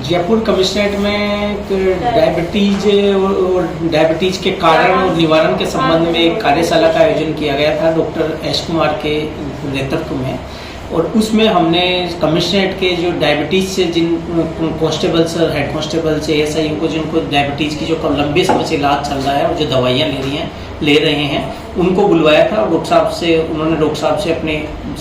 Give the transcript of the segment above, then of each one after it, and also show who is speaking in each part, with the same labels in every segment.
Speaker 1: Jaipur commissionerate में diabetes के कारण और निवारण के संबंध में एक कार्यशाला का आयोजन किया गया था डॉक्टर एस कुमार के नेतृत्व में। और उसमें हमने कमिश्नरेट के जो डायबिटीज़ से जिन कांस्टेबल्स और हेड कांस्टेबल्स ASI को जिनको डायबिटीज़ की जो लंबे समय से इलाज चल रहा है और जो दवाइयाँ ले रहे हैं उनको बुलवाया था। और उन्होंने डॉक्टर साहब से अपने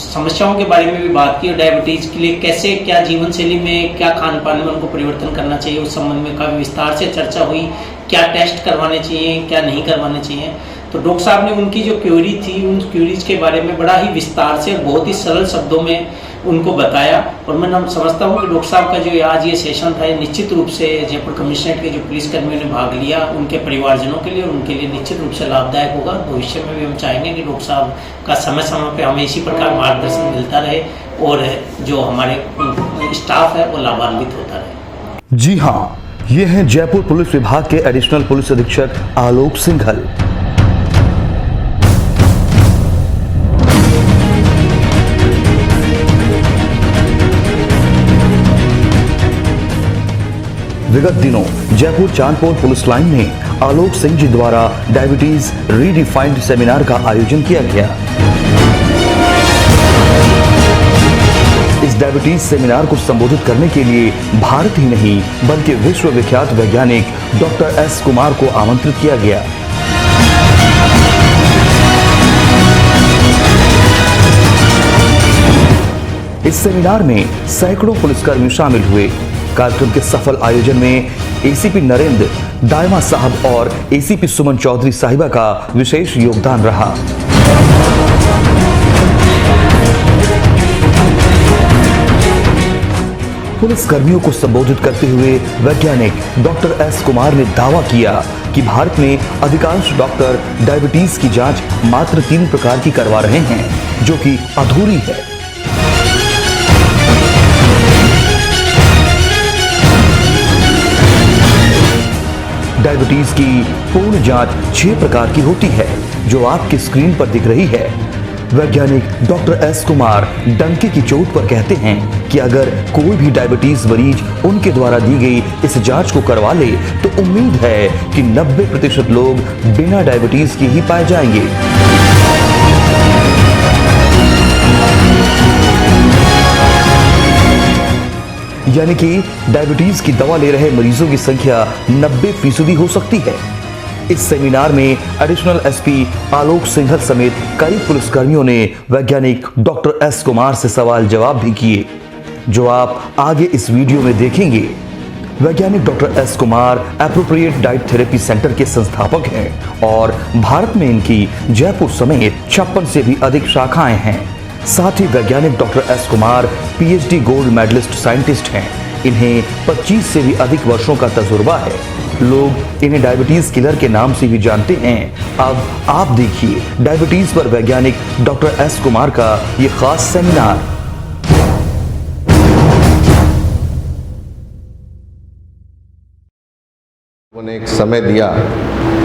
Speaker 1: समस्याओं के बारे में भी बात की और डायबिटीज़ के लिए कैसे क्या जीवन शैली में क्या खान पान में उनको परिवर्तन करना चाहिए उस संबंध में काफ़ी विस्तार से चर्चा हुई। क्या टेस्ट करवाने चाहिए क्या नहीं करवाने चाहिए। तो डॉक्टर साहब ने उनकी जो क्वेरी थी उन क्वेरीज के बारे में बड़ा ही विस्तार से और बहुत ही सरल शब्दों में उनको बताया। और मैं समझता हूँ कि डॉक्टर साहब का जो आज ये सेशन था ये निश्चित रूप से जयपुर कमिश्नरेट के जो पुलिसकर्मियों ने भाग लिया उनके परिवारजनों के लिए और उनके लिए निश्चित रूप से लाभदायक होगा। भविष्य में भी हम चाहेंगे कि डॉक्टर साहब का समय समय पर हमें इसी प्रकार मार्गदर्शन मिलता रहे और जो हमारे स्टाफ है वो लाभान्वित होता रहे।
Speaker 2: जी हाँ, ये हैं जयपुर पुलिस विभाग के एडिशनल पुलिस अधीक्षक आलोक सिंघल। विगत दिनों जयपुर चांदपुर पुलिस लाइन में आलोक सिंह जी द्वारा डायबिटीज रीडिफाइंड सेमिनार का आयोजन किया गया। इस डायबिटीज सेमिनार को संबोधित करने के लिए भारत ही नहीं बल्कि विश्व विख्यात वैज्ञानिक डॉक्टर एस कुमार को आमंत्रित किया गया। इस सेमिनार में सैकड़ों पुलिसकर्मी शामिल हुए। कार्यक्रम के सफल आयोजन में ACP नरेंद्र दायमा साहब और ACP सुमन चौधरी साहिबा का विशेष योगदान रहा। पुलिस कर्मियों को संबोधित करते हुए वैज्ञानिक डॉक्टर एस कुमार ने दावा किया कि भारत में अधिकांश डॉक्टर डायबिटीज की जांच मात्र 3 प्रकार की करवा रहे हैं जो कि अधूरी है। डायबिटीज की पूर्ण जांच 6 प्रकार की होती है जो आपकी स्क्रीन पर दिख रही है। वैज्ञानिक डॉक्टर एस कुमार डंके की चोट पर कहते हैं कि अगर कोई भी डायबिटीज मरीज उनके द्वारा दी गई इस जांच को करवा ले तो उम्मीद है कि 90% लोग बिना डायबिटीज के ही पाए जाएंगे। यानी कि डायबिटीज की दवा ले रहे मरीजों की संख्या 90% हो सकती है। इस सेमिनार में एडिशनल SP आलोक सिंघल समेत कई पुलिसकर्मियों ने वैज्ञानिक डॉक्टर एस कुमार से सवाल जवाब भी किए जो आप आगे इस वीडियो में देखेंगे। वैज्ञानिक doctor S Kumar appropriate diet therapy centre के संस्थापक हैं और भारत में इनकी जयपुर समेत 56 से भी अधिक शाखाएं हैं। साथ ही वैज्ञानिक doctor S Kumar PhD gold medalist scientist हैं। इन्हें 25 से भी अधिक वर्षों का तजुर्बा है। लोग इन्हें डायबिटीज किलर के नाम से भी जानते हैं। अब आप देखिए डायबिटीज पर वैज्ञानिक डॉक्टर एस कुमार का ये खास सेमिनार।
Speaker 3: उन्होंने एक समय दिया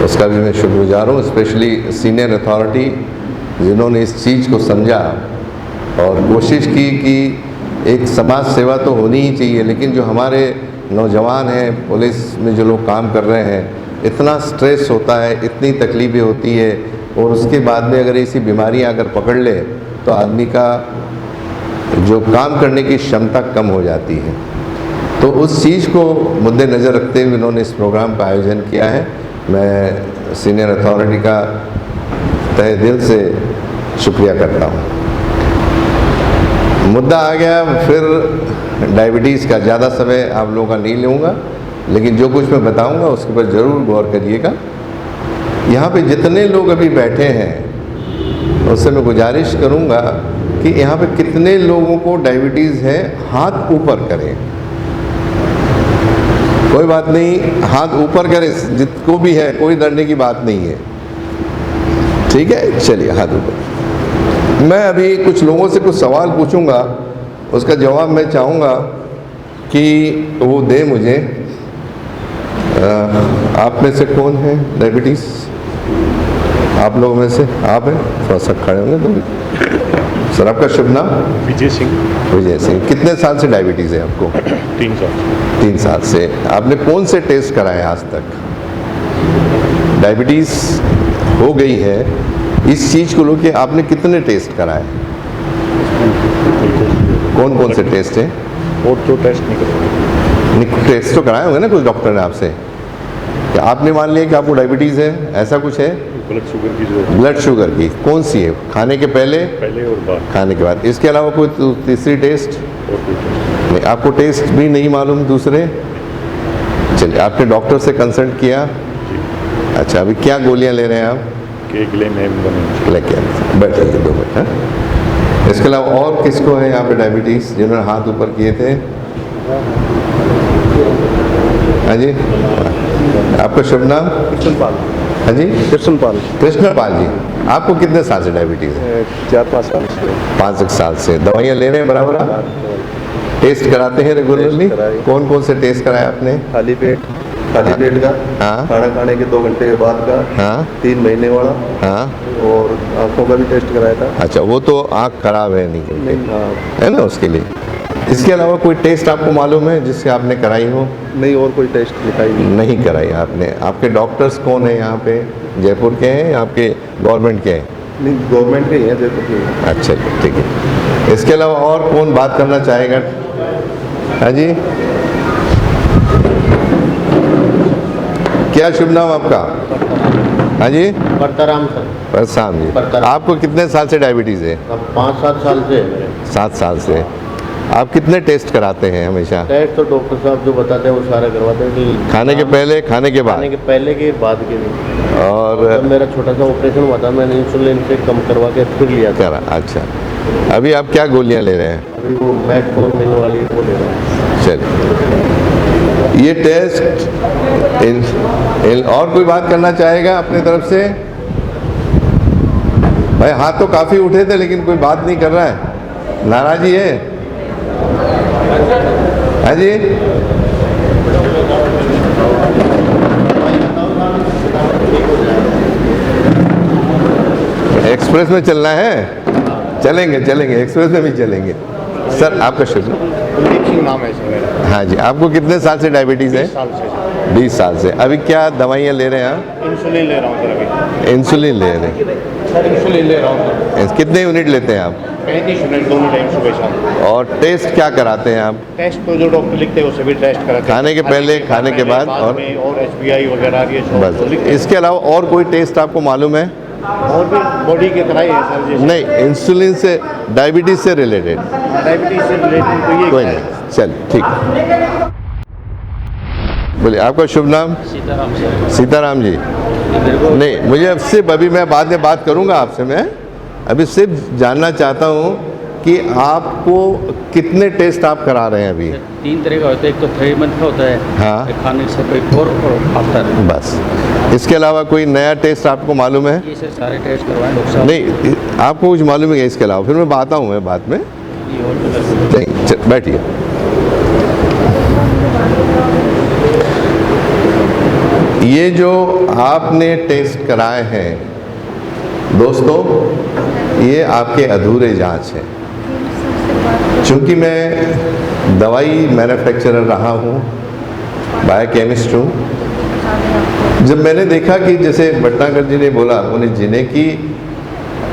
Speaker 3: उसका भी मैं शुक्रगुजार हूँ, स्पेशली सीनियर अथॉरिटी जिन्होंने इस चीज़ को समझा और कोशिश की कि एक समाज सेवा तो होनी ही चाहिए, लेकिन जो हमारे नौजवान हैं, पुलिस में जो लोग काम कर रहे हैं, इतना स्ट्रेस होता है, इतनी तकलीफ़ें होती है और उसके बाद में अगर ऐसी बीमारियां अगर पकड़ ले तो आदमी का जो काम करने की क्षमता कम हो जाती है। तो उस चीज़ को मुद्देनज़र रखते हुए उन्होंने इस प्रोग्राम का आयोजन किया है। मैं सीनियर अथॉरिटी का तहे दिल से शुक्रिया करता हूँ। मुद्दा आ गया फिर डायबिटीज़ का। ज़्यादा समय आप लोगों का नहीं लूँगा, लेकिन जो कुछ मैं बताऊँगा उसके पर ज़रूर गौर करिएगा। यहाँ पे जितने लोग अभी बैठे हैं उससे मैं गुजारिश करूँगा कि यहाँ पे कितने लोगों को डायबिटीज़ है, हाथ ऊपर करें। कोई बात नहीं, हाथ ऊपर करें, जिसको भी है, कोई डरने की बात नहीं है। ठीक है, चलिए हाथ ऊपर। मैं अभी कुछ लोगों से कुछ सवाल पूछूंगा, उसका जवाब मैं चाहूँगा कि वो दे मुझे। आप में से कौन है डायबिटीज़? आप लोगों में से आप हैं? थोड़ा सा खड़े होंगे तो सर आपका शुभ नाम?
Speaker 4: विजय सिंह।
Speaker 3: विजय सिंह। कितने साल से डायबिटीज़ है आपको?
Speaker 4: 3 साल।
Speaker 3: 3 साल से। आपने कौन से टेस्ट कराए आज तक? डायबिटीज़ हो गई है, इस चीज़ को लेके आपने कितने टेस्ट कराए? कौन कौन से टेस्ट हैं?
Speaker 4: और तो टेस्ट नहीं कराए।
Speaker 3: टेस्ट तो कराए होंगे ना कुछ डॉक्टर ने आपसे? क्या आपने मान लिया कि आपको डायबिटीज़ है, ऐसा कुछ है?
Speaker 4: ब्लड शुगर की जरूरत
Speaker 3: ब्लड शुगर की कौन सी है? खाने के पहले
Speaker 4: और बाद।
Speaker 3: खाने के बाद। इसके अलावा कोई तीसरी टेस्ट?
Speaker 4: और कोई टेस्ट
Speaker 3: नहीं। आपको टेस्ट भी नहीं मालूम दूसरे? चलिए, आपने डॉक्टर से कंसल्ट किया? अच्छा, अभी क्या गोलियां ले रहे हैं आप?
Speaker 4: के ग्लेम
Speaker 3: लेके बैठिए 2 मिनट। हाँ, इसके अलावा और किसको है यहाँ पे डायबिटीज़ जिन्होंने हाथ ऊपर किए थे? हाँ जी, आपका शुभ नाम?
Speaker 4: कृष्णपाल।
Speaker 3: हाँ जी,
Speaker 4: कृष्णपाल।
Speaker 3: कृष्णपाल जी। आपको कितने साल से डायबिटीज़ है?
Speaker 4: 4-5 साल से।
Speaker 3: 5 साल से। दवाइयाँ ले रहे हैं बराबर आप? टेस्ट कराते हैं रेगुलरली? कौन कौन से टेस्ट कराए आपने?
Speaker 5: खाली पेट का,
Speaker 3: हाँ।
Speaker 5: खाना खाने के 2 घंटे के बाद का,
Speaker 3: हाँ
Speaker 5: 3 महीने वाला,
Speaker 3: हाँ।
Speaker 5: और आंखों का भी टेस्ट कराया था।
Speaker 3: अच्छा, वो तो आँख खराब है नहीं
Speaker 5: हाँ,
Speaker 3: है ना, उसके लिए। इसके अलावा कोई टेस्ट आपको मालूम है जिससे आपने कराई हो?
Speaker 5: नहीं, और कोई टेस्ट लिखाई
Speaker 3: नहीं कराई आपने। आपके डॉक्टर्स कौन है यहाँ पे? जयपुर के हैं या आपके गवर्नमेंट के हैं?
Speaker 5: नहीं, गवर्नमेंट के ही है, जयपुर के ही हैं।
Speaker 3: अच्छा, ठीक है। इसके अलावा और कौन बात करना चाहेगा? हाँ जी, क्या शुभ नाम आपका? हाँ जी,
Speaker 6: परताराम सर।
Speaker 3: परसाम जी।
Speaker 6: परताराम।
Speaker 3: आपको कितने साल से डायबिटीज़ है?
Speaker 6: अब 5-7 साल से है मेरे।
Speaker 3: 7 साल से। आप कितने टेस्ट कराते हैं हमेशा?
Speaker 6: टेस्ट तो डॉक्टर साहब जो बताते हैं वो सारे करवाते हैं कि
Speaker 3: खाने के पहले, खाने के बाद?
Speaker 6: खाने के पहले के बाद के भी।
Speaker 3: और
Speaker 6: जब मेरा छोटा सा ऑपरेशन हुआ था, मैंने इंसुलिन से कम करवा के फिर लिया था।
Speaker 3: करा। अच्छा, अभी आप क्या गोलियां ले रहे हैं?
Speaker 6: अभी वो मेटफॉर्मिन वाली वो ले रहा हूँ।
Speaker 3: चलिए, ये टेस्ट और कोई बात करना चाहेगा अपनी तरफ से? भाई हाथ तो काफ़ी उठे थे लेकिन कोई बात नहीं कर रहा है। नाराज़ी है? हाँ जी, एक्सप्रेस में चलना है? चलेंगे चलेंगे, एक्सप्रेस में भी चलेंगे। सर आपका शुभ नाम?
Speaker 4: कुलदीप सिंह नाम है सर।
Speaker 3: हाँ जी, आपको कितने साल से डायबिटीज़ है?
Speaker 4: 20 साल से।
Speaker 3: 20 साल से। अभी क्या दवाइयाँ ले रहे हैं आप?
Speaker 4: इंसुलिन ले रहा हूँ सर अभी।
Speaker 3: इंसुलिन ले रहे हैं?
Speaker 4: सर इंसुलिन ले रहा हूँ सर।
Speaker 3: कितने यूनिट लेते हैं आप?
Speaker 4: 35 यूनिट दोनों टाइम सुबह शाम।
Speaker 3: और टेस्ट क्या कराते हैं आप?
Speaker 4: टेस्ट तो जो डॉक्टर लिखते हैं वो सभी टेस्ट कराते हैं।
Speaker 3: खाने के पहले, खाने के बाद और
Speaker 4: HBI वगैरह ये सब
Speaker 3: बस।
Speaker 4: तो लिखते हैं।
Speaker 3: इसके अलावा और कोई टेस्ट आपको मालूम है?
Speaker 4: और भी बॉडी की तरह ही है सर, जैसे
Speaker 3: नहीं, इंसुलिन से, डायबिटीज़ से रिलेटेड
Speaker 4: डायबिटीज से रिलेटेड तो ये
Speaker 3: कोई नहीं। चल ठीक है, बोलिए आपका शुभ नाम?
Speaker 6: सीताराम सर।
Speaker 3: सीताराम जी। नहीं, मुझे अब सिर्फ, अभी मैं बाद में बात करूंगा आपसे। मैं अभी सिर्फ जानना चाहता हूं कि आपको कितने टेस्ट आप करा रहे हैं अभी?
Speaker 6: 3 तरह का होता है, एक तो 3 मंथ का होता है।
Speaker 3: हाँ।
Speaker 6: एक खाने से बिफोर और आफ्टर।
Speaker 3: बस। इसके अलावा कोई नया टेस्ट आपको मालूम है?
Speaker 6: ये सर सारे टेस्ट करवाएं डॉक्टर साहब।
Speaker 3: नहीं, आपको कुछ मालूम है इसके अलावा? फिर मैं आता हूँ मैं बाद में।
Speaker 6: ये और तो सर-
Speaker 3: नहीं, चल बैठिए। ये जो आपने टेस्ट कराए हैं दोस्तों, ये आपके अधूरे जांच हैं। चूँकि मैं दवाई मैन्युफैक्चरर रहा हूँ, बायोकेमिस्ट हूँ, जब मैंने देखा कि जैसे भटनागर जी ने बोला, उन्हें जिन्हें कि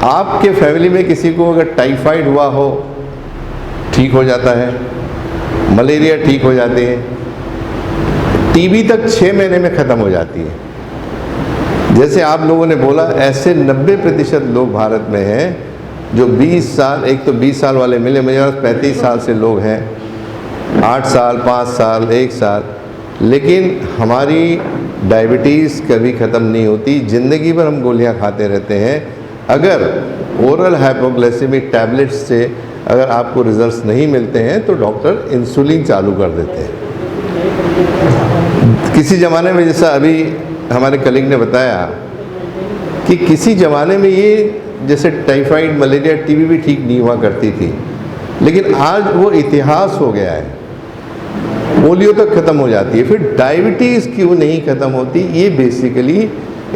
Speaker 3: आपके फैमिली में किसी को अगर टाइफाइड हुआ हो ठीक हो जाता है, मलेरिया ठीक हो जाती है, टीबी तक 6 महीने में ख़त्म हो जाती है। जैसे आप लोगों ने बोला, ऐसे 90% लोग भारत में हैं जो 20 साल, एक तो 20 साल वाले मिले, मेरे पास 35 साल से लोग हैं, 8 साल, 5 साल, 1 साल, लेकिन हमारी डायबिटीज़ कभी ख़त्म नहीं होती। ज़िंदगी भर हम गोलियां खाते रहते हैं। अगर ओरल हाइपोग्लाइसेमिक टैबलेट्स से अगर आपको रिजल्ट्स नहीं मिलते हैं तो डॉक्टर इंसुलिन चालू कर देते हैं। किसी ज़माने में, जैसा अभी हमारे कलीग ने बताया कि किसी ज़माने में ये जैसे टाइफाइड, मलेरिया, टीबी भी ठीक नहीं हुआ करती थी, लेकिन आज वो इतिहास हो गया है। पोलियो तक ख़त्म हो जाती है, फिर डायबिटीज़ क्यों नहीं ख़त्म होती? ये बेसिकली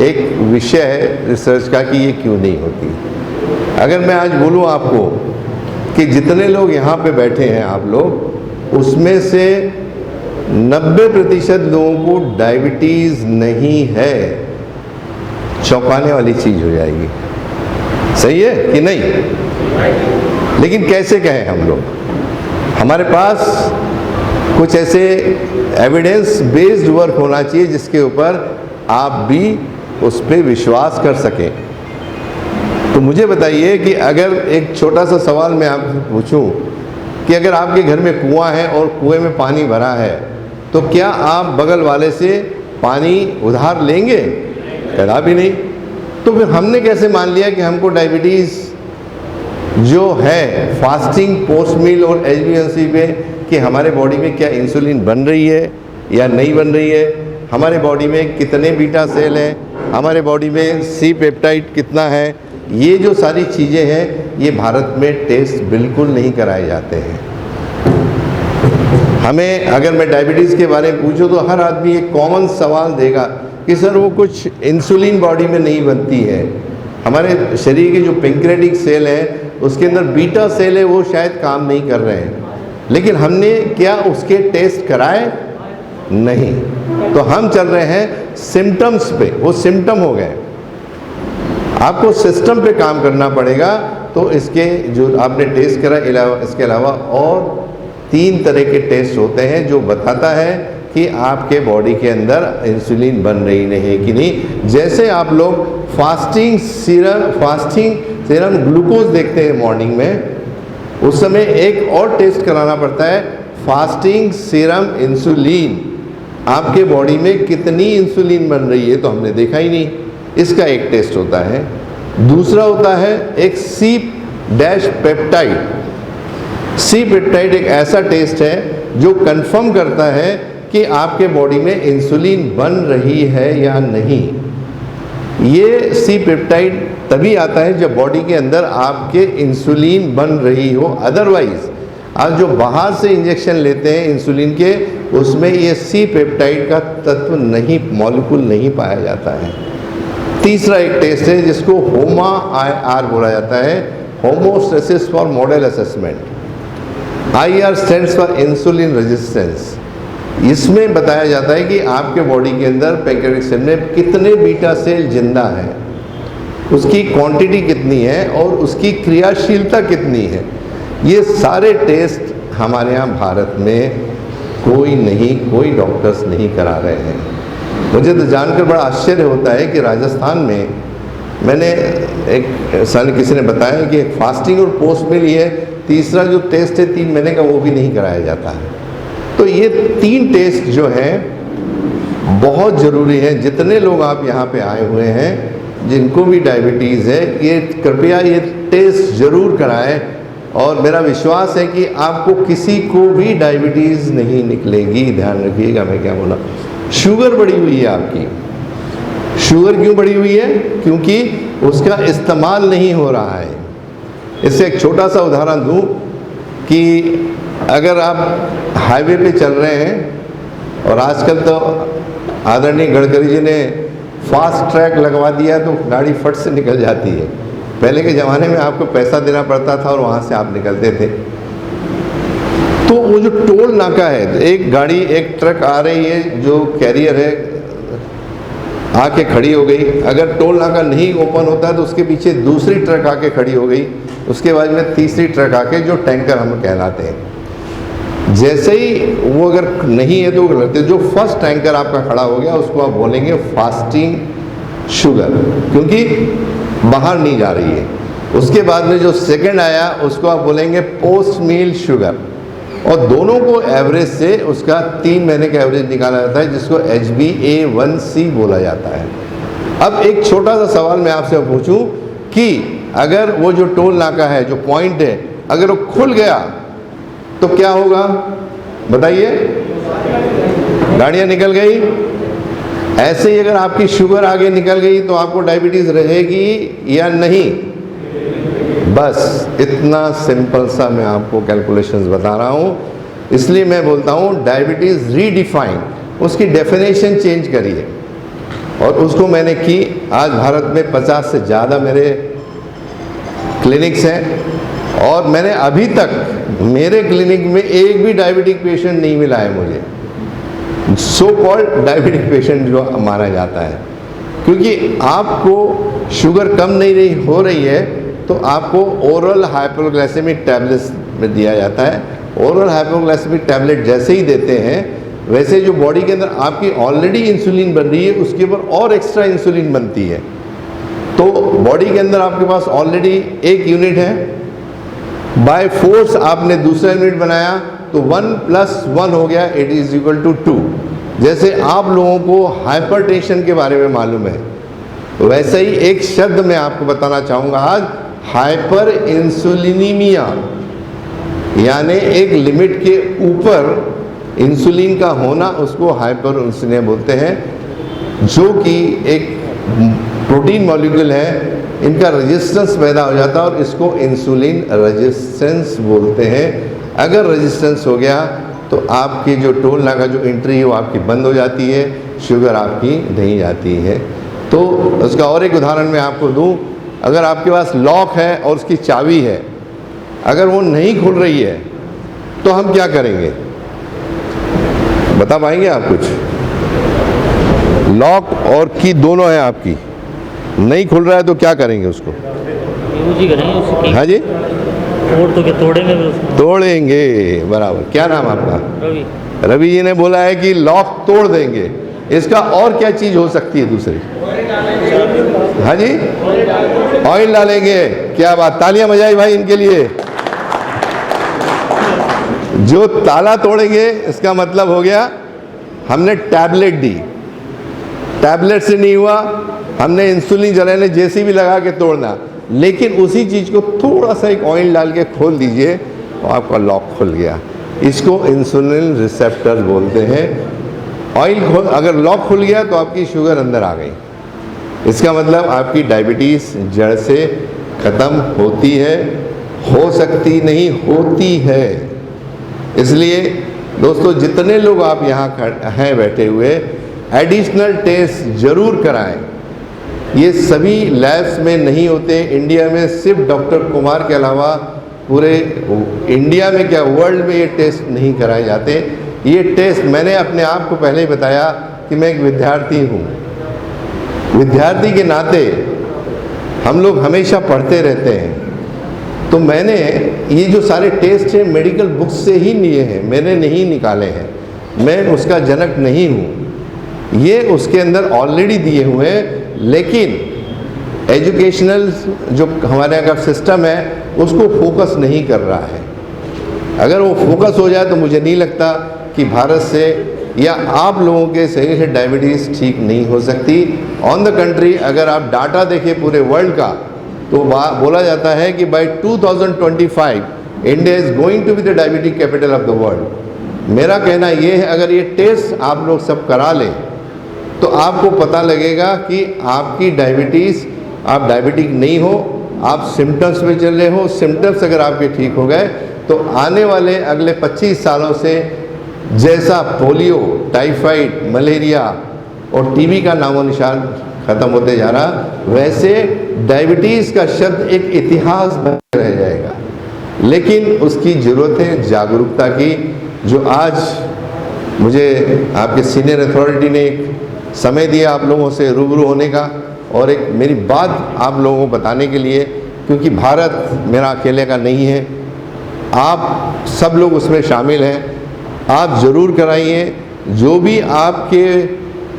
Speaker 3: एक विषय है रिसर्च का कि ये क्यों नहीं होती। अगर मैं आज बोलूं आपको कि जितने लोग यहाँ पे बैठे हैं आप लोग, उसमें से 90% लोगों को डायबिटीज़ नहीं है, चौंकाने वाली चीज़ हो जाएगी। सही है कि नहीं? लेकिन कैसे कहें हम लोग? हमारे पास कुछ ऐसे एविडेंस बेस्ड वर्क होना चाहिए जिसके ऊपर आप भी उस पर विश्वास कर सकें। तो मुझे बताइए कि अगर एक छोटा सा सवाल मैं आपसे पूछूं कि अगर आपके घर में कुआं है और कुएं में पानी भरा है, तो क्या आप बगल वाले से पानी उधार लेंगे? कदापि नहीं। तो फिर हमने कैसे मान लिया कि हमको डायबिटीज़ जो है फास्टिंग, पोस्ट मील और HbA1c पे, कि हमारे बॉडी में क्या इंसुलिन बन रही है या नहीं बन रही है, हमारे बॉडी में कितने बीटा सेल हैं, हमारे बॉडी में C पेप्टाइड कितना है, ये जो सारी चीज़ें हैं ये भारत में टेस्ट बिल्कुल नहीं कराए जाते हैं। हमें अगर मैं डायबिटीज़ के बारे में पूछूं तो हर आदमी एक कॉमन सवाल देगा कि सर वो कुछ इंसुलिन बॉडी में नहीं बनती है, हमारे शरीर के जो पेंक्रेटिक सेल है उसके अंदर बीटा सेल है, वो शायद काम नहीं कर रहे हैं। लेकिन हमने क्या उसके टेस्ट कराए? नहीं। तो हम चल रहे हैं सिम्टम्स पे, वो सिम्टम हो गए। आपको सिस्टम पे काम करना पड़ेगा। तो इसके जो आपने टेस्ट करा, इसके अलावा और 3 तरह के टेस्ट होते हैं जो बताता है कि आपके बॉडी के अंदर इंसुलिन बन रही है कि नहीं। जैसे आप लोग फास्टिंग सीरम ग्लूकोज देखते हैं मॉर्निंग में, उस समय एक और टेस्ट कराना पड़ता है, फास्टिंग सीरम इंसुलिन। आपके बॉडी में कितनी इंसुलिन बन रही है तो हमने देखा ही नहीं, इसका एक टेस्ट होता है। दूसरा होता है एक C पेप्टाइड। C पेप्टाइड एक ऐसा टेस्ट है जो कंफर्म करता है कि आपके बॉडी में इंसुलिन बन रही है या नहीं। ये C पेप्टाइड तभी आता है जब बॉडी के अंदर आपके इंसुलिन बन रही हो। अदरवाइज आज जो बाहर से इंजेक्शन लेते हैं इंसुलिन के, उसमें ये C पेप्टाइड का तत्व नहीं, मॉलिक्यूल नहीं पाया जाता है। तीसरा एक टेस्ट है जिसको HOMA-IR बोला जाता है, homeostasis for model assessment. IR stands for insulin resistance. इसमें बताया जाता है कि आपके बॉडी के अंदर पैंक्रियाटिक सेल में कितने बीटा सेल जिंदा हैं, उसकी क्वांटिटी कितनी है और उसकी क्रियाशीलता कितनी है। ये सारे टेस्ट हमारे यहाँ भारत में कोई डॉक्टर्स नहीं करा रहे हैं। मुझे तो जानकर बड़ा आश्चर्य होता है कि राजस्थान में मैंने एक साल किसी ने बताया कि एक फास्टिंग और पोस्ट मील ये तीसरा जो टेस्ट है 3 महीने का, वो भी नहीं कराया जाता है। तो ये 3 टेस्ट जो हैं बहुत ज़रूरी है। जितने लोग आप यहाँ पे आए हुए हैं जिनको भी डायबिटीज़ है, ये कृपया ये टेस्ट ज़रूर कराएं। और मेरा विश्वास है कि आपको किसी को भी डायबिटीज़ नहीं निकलेगी। ध्यान रखिएगा मैं क्या बोला। शुगर बढ़ी हुई है आपकी। शुगर क्यों बढ़ी हुई है? क्योंकि उसका इस्तेमाल नहीं हो रहा है। इससे एक छोटा सा उदाहरण दूं कि अगर आप हाईवे पे चल रहे हैं और आजकल तो आदरणीय गडकरी जी ने फास्ट ट्रैक लगवा दिया तो गाड़ी फट से निकल जाती है। पहले के ज़माने में आपको पैसा देना पड़ता था और वहाँ से आप निकलते थे। तो वो जो टोल नाका है, तो एक गाड़ी, एक ट्रक आ रही है जो कैरियर है, आके खड़ी हो गई। अगर टोल नाका नहीं ओपन होता है तो उसके पीछे दूसरी ट्रक आके खड़ी हो गई, उसके बाद में तीसरी ट्रक आके, जो टैंकर हम कहलाते हैं। जैसे ही वो अगर नहीं है तो लगते, जो फर्स्ट टैंकर आपका खड़ा हो गया उसको आप बोलेंगे फास्टिंग शुगर, क्योंकि बाहर नहीं जा रही है। उसके बाद में जो सेकंड आया उसको आप बोलेंगे पोस्ट मील शुगर। और दोनों को एवरेज से उसका 3 महीने का एवरेज निकाला जाता है जिसको HbA1c बोला जाता है। अब एक छोटा सा सवाल मैं आपसे पूछूं कि अगर वो जो टोल नाका है, जो पॉइंट है, अगर वो खुल गया तो क्या होगा बताइए? गाड़ियाँ निकल गई। ऐसे ही अगर आपकी शुगर आगे निकल गई तो आपको डायबिटीज़ रहेगी या नहीं? बस इतना सिंपल सा मैं आपको कैलकुलेशंस बता रहा हूँ। इसलिए मैं बोलता हूँ डायबिटीज़ रीडिफाइन, उसकी डेफिनेशन चेंज करिए। और उसको मैंने की। आज भारत में 50 से ज़्यादा मेरे क्लिनिक्स हैं और मैंने अभी तक मेरे क्लिनिक में एक भी डायबिटिक पेशेंट नहीं मिला है मुझे, सो कॉल्ड डायबिटिक पेशेंट जो माना जाता है। क्योंकि आपको शुगर कम नहीं रही हो रही है तो आपको ओरल हाइपोग्लाइसेमिक टैबलेट्स में दिया जाता है। ओरल हाइपोग्लाइसेमिक टैबलेट जैसे ही देते हैं वैसे जो बॉडी के अंदर आपकी ऑलरेडी इंसुलिन बन रही है उसके ऊपर और एक्स्ट्रा इंसुलिन बनती है। तो बॉडी के अंदर आपके पास ऑलरेडी एक यूनिट है, बाय फोर्स आपने दूसरा यूनिट बनाया तो 1 + 1 हो गया, इट इज इक्वल टू 2। जैसे आप लोगों को हाइपरटेंशन के बारे में मालूम है वैसे ही एक शब्द मैं आपको बताना चाहूँगा आज, हाइपर इंसुलिनीमिया, यानी एक लिमिट के ऊपर इंसुलिन का होना उसको हाइपर इंसुलिनिया बोलते हैं, जो कि एक प्रोटीन मॉलिक्यूल है, इनका रेजिस्टेंस पैदा हो जाता है और इसको इंसुलिन रेजिस्टेंस बोलते हैं। अगर रेजिस्टेंस हो गया तो आपकी जो टोलना का जो एंट्री है वो आपकी बंद हो जाती है, शुगर आपकी नहीं जाती है। तो उसका और एक उदाहरण मैं आपको दूं, अगर आपके पास लॉक है और उसकी चाबी है, अगर वो नहीं खुल रही है तो हम क्या करेंगे, बता पाएंगे आप कुछ? लॉक और की दोनों है आपकी, नहीं खुल रहा है तो क्या करेंगे उसको?
Speaker 7: यूज ही करेंगे उसकी।
Speaker 3: हाँ जी,
Speaker 7: तोड़ तो के तोड़ेंगे फिर उसको।
Speaker 3: तोड़ेंगे, बराबर। क्या नाम आपका?
Speaker 7: रवि।
Speaker 3: रवि जी ने बोला है कि लॉक तोड़ देंगे। इसका और क्या चीज़ हो सकती है दूसरी? हाँ जी, ऑयल डालेंगे। क्या बात, तालियां बजाई भाई इनके लिए। जो ताला तोड़ेंगे इसका मतलब हो गया हमने टैबलेट दी, टैबलेट से नहीं हुआ, हमने इंसुलिन जलाने जैसी भी लगा के तोड़ना, लेकिन उसी चीज़ को थोड़ा सा एक ऑयल डाल के खोल दीजिए और आपका लॉक खुल गया। इसको इंसुलिन रिसेप्टर बोलते हैं। ऑयल खोल, अगर लॉक खुल गया तो आपकी शुगर अंदर आ गई, इसका मतलब आपकी डायबिटीज़ जड़ से ख़त्म होती है, हो सकती नहीं होती है। इसलिए दोस्तों जितने लोग आप यहाँ हैं बैठे हुए, एडिशनल टेस्ट ज़रूर कराएं। ये सभी लैब्स में नहीं होते। इंडिया में सिर्फ डॉक्टर कुमार के अलावा पूरे इंडिया में क्या वर्ल्ड में ये टेस्ट नहीं कराए जाते। ये टेस्ट, मैंने अपने आप को पहले ही बताया कि मैं एक विद्यार्थी हूँ। विद्यार्थी के नाते हम लोग हमेशा पढ़ते रहते हैं, तो मैंने ये जो सारे टेस्ट हैं मेडिकल बुक्स से ही लिए हैं, मैंने नहीं निकाले हैं, मैं उसका जनक नहीं हूँ। ये उसके अंदर ऑलरेडी दिए हुए हैं, लेकिन एजुकेशनल जो हमारे यहाँ का सिस्टम है उसको फोकस नहीं कर रहा है। अगर वो फोकस हो जाए तो मुझे नहीं लगता कि भारत से या आप लोगों के शरीर से डायबिटीज़ ठीक नहीं हो सकती। ऑन द कंट्री अगर आप डाटा देखें पूरे वर्ल्ड का तो बोला जाता है कि by 2025 India is going to be the diabetic capital of the world. मेरा कहना ये है, अगर ये टेस्ट आप लोग सब करा लें तो आपको पता लगेगा कि आपकी डायबिटीज़, आप डायबिटिक नहीं हो, आप सिम्टम्स में चल रहे हो। सिम्टम्स अगर आपके ठीक हो गए तो आने वाले अगले 25 सालों से जैसा पोलियो, टाइफाइड, मलेरिया और टीबी का नामो निशान ख़त्म होते जा रहा, वैसे डायबिटीज़ का शब्द एक इतिहास बन रह जाएगा। लेकिन उसकी ज़रूरत है जागरूकता की, जो आज मुझे आपके सीनियर अथॉरिटी ने एक समय दिया आप लोगों से रूबरू होने का और एक मेरी बात आप लोगों को बताने के लिए, क्योंकि भारत मेरा अकेले का नहीं है, आप सब लोग उसमें शामिल हैं। आप ज़रूर कराइए। जो भी आपके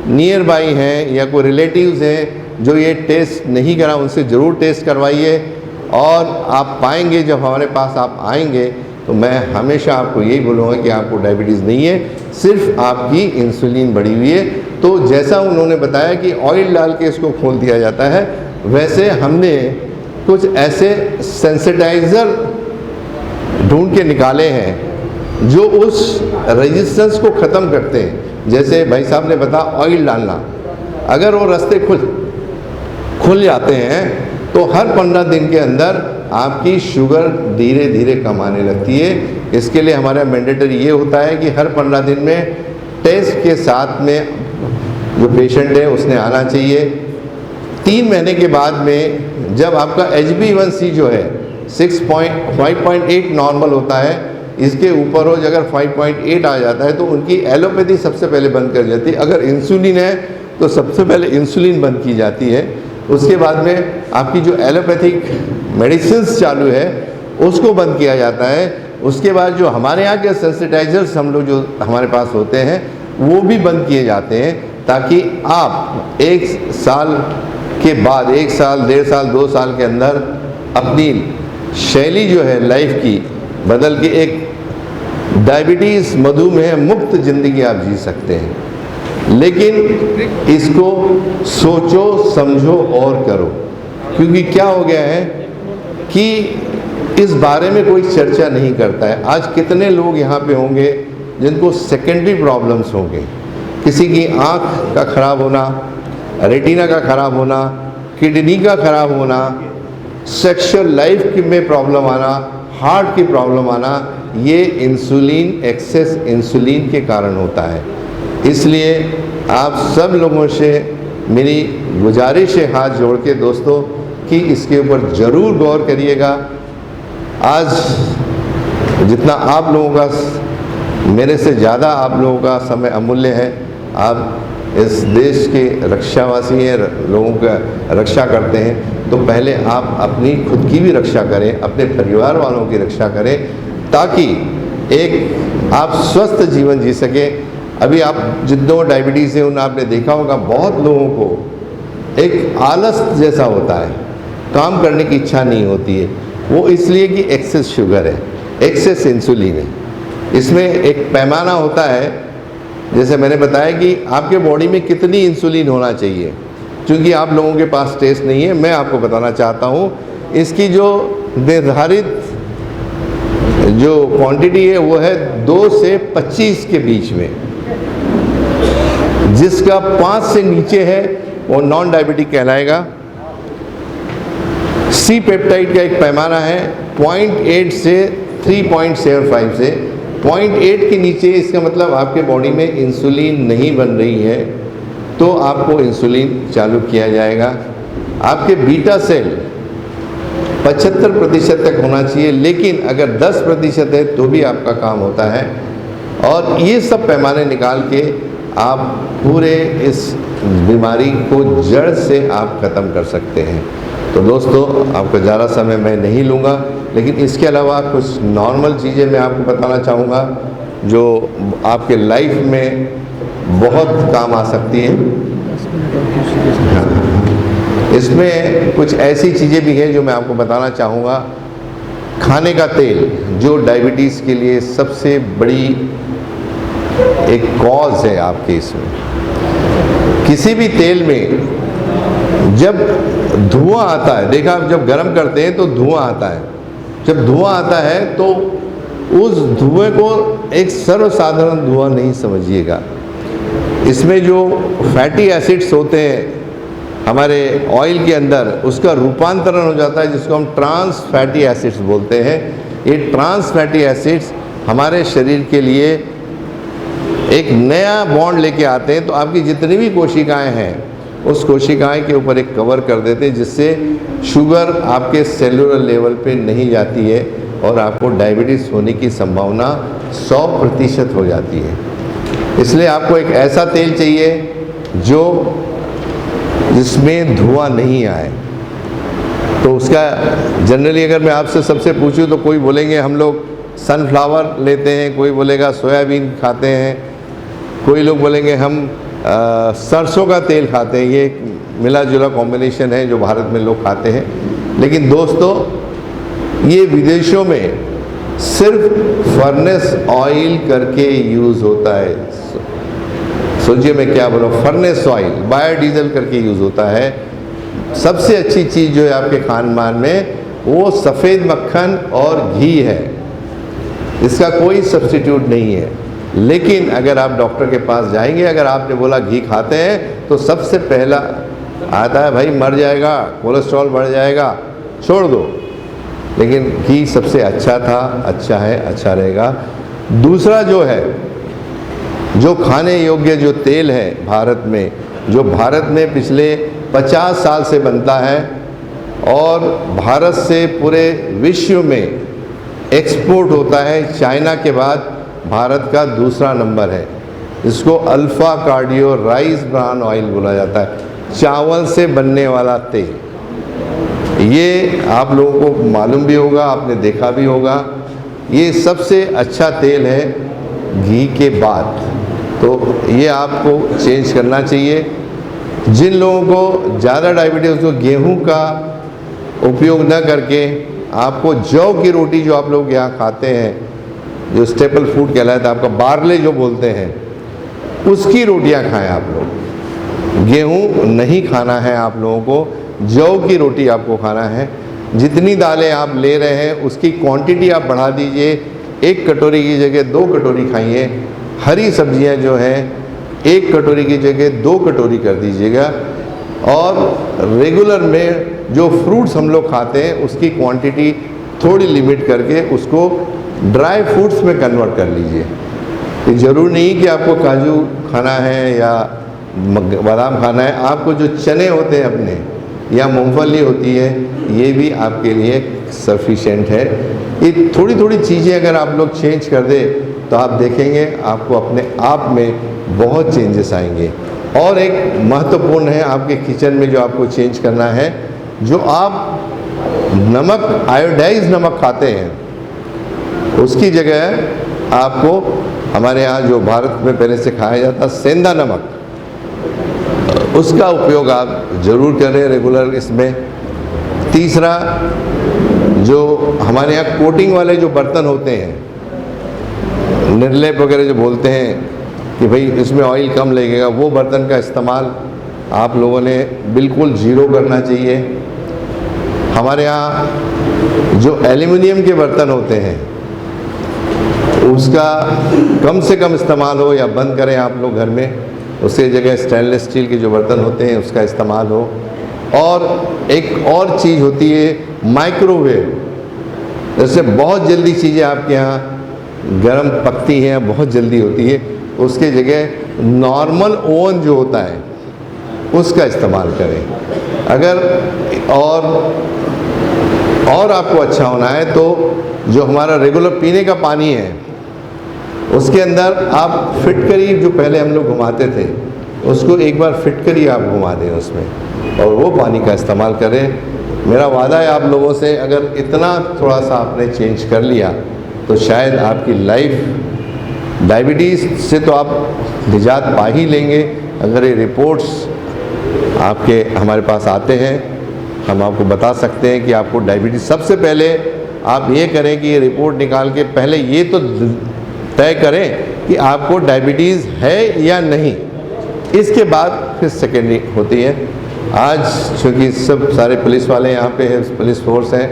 Speaker 3: नियर बाई हैं या कोई रिलेटिव्स हैं जो ये टेस्ट नहीं करा, उनसे ज़रूर टेस्ट करवाइए। और आप पाएंगे, जब हमारे पास आप आएंगे तो मैं हमेशा आपको यही बोलूँगा कि आपको डायबिटीज़ नहीं है, सिर्फ आपकी इंसुलिन बढ़ी हुई है। तो जैसा उन्होंने बताया कि ऑयल डाल के इसको खोल दिया जाता है, वैसे हमने कुछ ऐसे सेंसिटाइज़र ढूंढ के निकाले हैं जो उस रेजिस्टेंस को ख़त्म करते हैं। जैसे भाई साहब ने बताया ऑयल डालना, अगर वो रास्ते खुल जाते हैं तो हर 15 दिन के अंदर आपकी शुगर धीरे धीरे कम आने लगती है। इसके लिए हमारा मैंडेटरी ये होता है कि हर 15 दिन में टेस्ट के साथ में जो पेशेंट है उसने आना चाहिए। 3 महीने के बाद में जब आपका HbA1c जो है 5.8 नॉर्मल होता है, इसके ऊपर हो अगर 5.8 आ जाता है तो उनकी एलोपैथी सबसे पहले बंद कर जाती है। अगर इंसुलिन है तो सबसे पहले इंसुलिन बंद की जाती है, उसके बाद में आपकी जो एलोपैथिक मेडिसिन्स चालू है उसको बंद किया जाता है। उसके बाद जो हमारे यहाँ के सेंसिटाइजर्स हम लोग जो हमारे पास होते हैं वो भी बंद किए जाते हैं, ताकि आप 1 साल के बाद 1 साल, 1.5 साल, 2 साल के अंदर अपनी शैली जो है लाइफ की बदल के एक डायबिटीज़ मधुमेह मुक्त ज़िंदगी आप जी सकते हैं। लेकिन इसको सोचो, समझो और करो, क्योंकि क्या हो गया है कि इस बारे में कोई चर्चा नहीं करता है। आज कितने लोग यहाँ पे होंगे जिनको सेकेंडरी प्रॉब्लम्स होंगे, किसी की आँख का ख़राब होना, रेटिना का ख़राब होना, किडनी का ख़राब होना, सेक्सुअल लाइफ में प्रॉब्लम आना, हार्ट की प्रॉब्लम आना, ये इंसुलिन, एक्सेस इंसुलिन के कारण होता है। इसलिए आप सब लोगों से मेरी गुजारिश है हाथ जोड़ के दोस्तों कि इसके ऊपर ज़रूर गौर करिएगा। आज जितना आप लोगों का, मेरे से ज़्यादा आप लोगों का समय अमूल्य है। आप इस देश के रक्षावासी हैं, लोगों का रक्षा करते हैं, तो पहले आप अपनी खुद की भी रक्षा करें, अपने परिवार वालों की रक्षा करें, ताकि एक आप स्वस्थ जीवन जी सकें। अभी आप जितनों डायबिटीज़ हैं उन आपने देखा होगा बहुत लोगों को एक आलस जैसा होता है, काम करने की इच्छा नहीं होती है। वो इसलिए कि एक्सेस शुगर है, एक्सेस इंसुलिन है। इसमें एक पैमाना होता है, जैसे मैंने बताया कि आपके बॉडी में कितनी इंसुलिन होना चाहिए। क्योंकि आप लोगों के पास टेस्ट नहीं है, मैं आपको बताना चाहता हूँ इसकी जो निर्धारित जो क्वांटिटी है वो है 2 से 25 के बीच में। जिसका 5 से नीचे है वो नॉन डायबिटिक कहलाएगा। सी पेप्टाइड का एक पैमाना है 0.8 से 3.75 से 0.8 के नीचे, इसका मतलब आपके बॉडी में इंसुलिन नहीं बन रही है तो आपको इंसुलिन चालू किया जाएगा। आपके बीटा सेल 75% तक होना चाहिए, लेकिन अगर 10% है तो भी आपका काम होता है। और ये सब पैमाने निकाल के आप पूरे इस बीमारी को जड़ से आप ख़त्म कर सकते हैं। तो दोस्तों, आपका ज़्यादा समय मैं नहीं लूँगा, लेकिन इसके अलावा कुछ नॉर्मल चीज़ें मैं आपको बताना चाहूँगा जो आपके लाइफ में बहुत काम आ सकती हैं। इसमें कुछ ऐसी चीज़ें भी हैं जो मैं आपको बताना चाहूँगा। खाने का तेल जो डायबिटीज़ के लिए सबसे बड़ी एक कॉज है आपके, इसमें किसी भी तेल में जब धुआं आता है, देखा आप जब गर्म करते हैं तो धुआं आता है, जब धुआं आता है तो उस धुएं को एक सर्वसाधारण धुआं नहीं समझिएगा। इसमें जो फैटी एसिड्स होते हैं हमारे ऑयल के अंदर, उसका रूपांतरण हो जाता है जिसको हम ट्रांस फैटी एसिड्स बोलते हैं। ये ट्रांस फैटी एसिड्स हमारे शरीर के लिए एक नया बॉन्ड लेके आते हैं, तो आपकी जितनी भी कोशिकाएं हैं उस कोशिकाएं के ऊपर एक कवर कर देते हैं, जिससे शुगर आपके सेलुलर लेवल पे नहीं जाती है और आपको डायबिटीज़ होने की संभावना 100% हो जाती है। इसलिए आपको एक ऐसा तेल चाहिए जो जिसमें धुआं नहीं आए। तो उसका जनरली अगर मैं आपसे सबसे पूछूं तो कोई बोलेंगे हम लोग सनफ्लावर लेते हैं, कोई बोलेगा सोयाबीन खाते हैं, कोई लोग बोलेंगे हम सरसों का तेल खाते हैं। ये एक मिला जुला कॉम्बिनेशन है जो भारत में लोग खाते हैं। लेकिन दोस्तों, ये विदेशों में सिर्फ फर्नेस ऑयल करके यूज़ होता है। सोचिए मैं क्या बोल रहा हूँ, फर्नेस ऑयल, बायोडीजल करके यूज़ होता है। सबसे अच्छी चीज़ जो है आपके खान पान में वो सफ़ेद मक्खन और घी है, इसका कोई सब्स्टिट्यूट नहीं है। लेकिन अगर आप डॉक्टर के पास जाएंगे, अगर आपने बोला घी खाते हैं तो सबसे पहला आता है भाई मर जाएगा, कोलेस्ट्रॉल बढ़ जाएगा, छोड़ दो। लेकिन घी सबसे अच्छा था, अच्छा है, अच्छा रहेगा। दूसरा जो है, जो खाने योग्य जो तेल है भारत में, जो भारत में पिछले 50 साल से बनता है और भारत से पूरे विश्व में एक्सपोर्ट होता है। चाइना के बाद भारत का दूसरा नंबर है। इसको alpha cardio rice bran oil बोला जाता है, चावल से बनने वाला तेल। ये आप लोगों को मालूम भी होगा, आपने देखा भी होगा, ये सबसे अच्छा तेल है घी के बाद। तो ये आपको चेंज करना चाहिए। जिन लोगों को ज़्यादा डायबिटीज़, उसको गेहूं का उपयोग न करके आपको जौ की रोटी जो आप लोग यहाँ खाते हैं, जो स्टेपल फूड कहलाता है, आपका बारले जो बोलते हैं, उसकी रोटियाँ खाएं आप लोग। गेहूं नहीं खाना है आप लोगों को, जौ की रोटी आपको खाना है। जितनी दालें आप ले रहे हैं उसकी क्वांटिटी आप बढ़ा दीजिए, 1 कटोरी की जगह 2 कटोरी खाइए। हरी सब्जियां जो हैं 1 कटोरी की जगह 2 कटोरी कर दीजिएगा। और रेगुलर में जो फ्रूट्स हम लोग खाते हैं उसकी क्वांटिटी थोड़ी लिमिट करके उसको ड्राई फ्रूट्स में कन्वर्ट कर लीजिए। ये ज़रूर नहीं कि आपको काजू खाना है या बादाम खाना है, आपको जो चने होते हैं अपने या मूंगफली होती है, ये भी आपके लिए सफिशेंट है। ये थोड़ी थोड़ी चीज़ें अगर आप लोग चेंज कर दे तो आप देखेंगे आपको अपने आप में बहुत चेंजेस आएंगे। और एक महत्वपूर्ण है आपके किचन में जो आपको चेंज करना है, जो आप नमक, आयोडाइज नमक खाते हैं, उसकी जगह आपको हमारे यहाँ जो भारत में पहले से खाया जाता सेंधा नमक, उसका उपयोग आप ज़रूर करें रेगुलर इसमें। तीसरा, जो हमारे यहाँ कोटिंग वाले जो बर्तन होते हैं, निर्लेप वगैरह जो बोलते हैं कि भाई इसमें ऑयल कम लगेगा, वो बर्तन का इस्तेमाल आप लोगों ने बिल्कुल ज़ीरो करना चाहिए। हमारे यहाँ जो एल्युमिनियम के बर्तन होते हैं उसका कम से कम इस्तेमाल हो या बंद करें आप लोग घर में। उसकी जगह स्टेनलेस स्टील के जो बर्तन होते हैं उसका इस्तेमाल हो। और एक और चीज़ होती है माइक्रोवेव, जैसे बहुत जल्दी चीज़ें आपके यहाँ गर्म पकती हैं, बहुत जल्दी होती है, उसके जगह नॉर्मल ओवन जो होता है उसका इस्तेमाल करें। अगर और आपको अच्छा होना है तो जो हमारा रेगुलर पीने का पानी है उसके अंदर आप फिटकरी जो पहले हम लोग घुमाते थे उसको एक बार फिटकरी आप घुमा दें उसमें और वो पानी का इस्तेमाल करें। मेरा वादा है आप लोगों से, अगर इतना थोड़ा सा आपने चेंज कर लिया तो शायद आपकी लाइफ, डायबिटीज़ से तो आप निजात पा ही लेंगे। अगर ये रिपोर्ट्स आपके हमारे पास आते हैं, हम आपको बता सकते हैं कि आपको डायबिटीज़, सबसे पहले आप ये करें कि ये रिपोर्ट निकाल के पहले ये तो तय करें कि आपको डायबिटीज़ है या नहीं, इसके बाद फिर सेकेंडरी होती है। आज चूँकि सब सारे पुलिस वाले यहाँ पे हैं, पुलिस फोर्स है,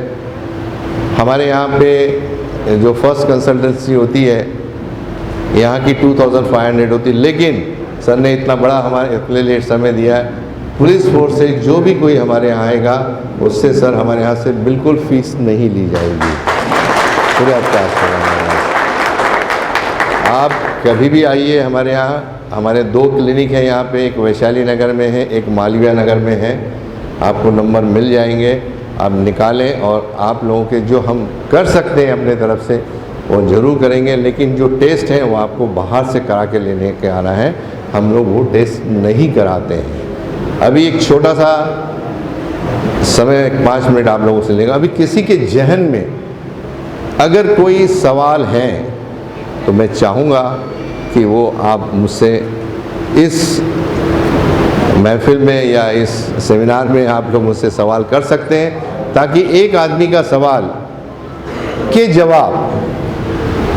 Speaker 3: हमारे यहाँ पे जो फर्स्ट कंसल्टेंसी होती है यहाँ की 2500 होती है, लेकिन सर ने इतना बड़ा हमारे लिए समय दिया है। पुलिस फोर्स से जो भी कोई हमारे यहाँ आएगा उससे सर हमारे यहाँ से बिल्कुल फ़ीस नहीं ली जाएगी, पूरा प्रयास करेंगे। आप कभी भी आइए हमारे यहाँ। हमारे 2 क्लिनिक हैं यहाँ पे, एक वैशाली नगर में है, एक मालवीय नगर में है। आपको नंबर मिल जाएंगे, आप निकालें और आप लोगों के जो हम कर सकते हैं अपने तरफ से वो ज़रूर करेंगे। लेकिन जो टेस्ट हैं वो आपको बाहर से करा के लेने के आना है, हम लोग वो टेस्ट नहीं कराते हैं। अभी एक छोटा सा समय 5 मिनट आप लोगों से लेगा। अभी किसी के जहन में अगर कोई सवाल है तो मैं चाहूँगा कि वो आप मुझसे इस महफिल में या इस सेमिनार में आप लोग मुझसे सवाल कर सकते हैं, ताकि एक आदमी का सवाल के जवाब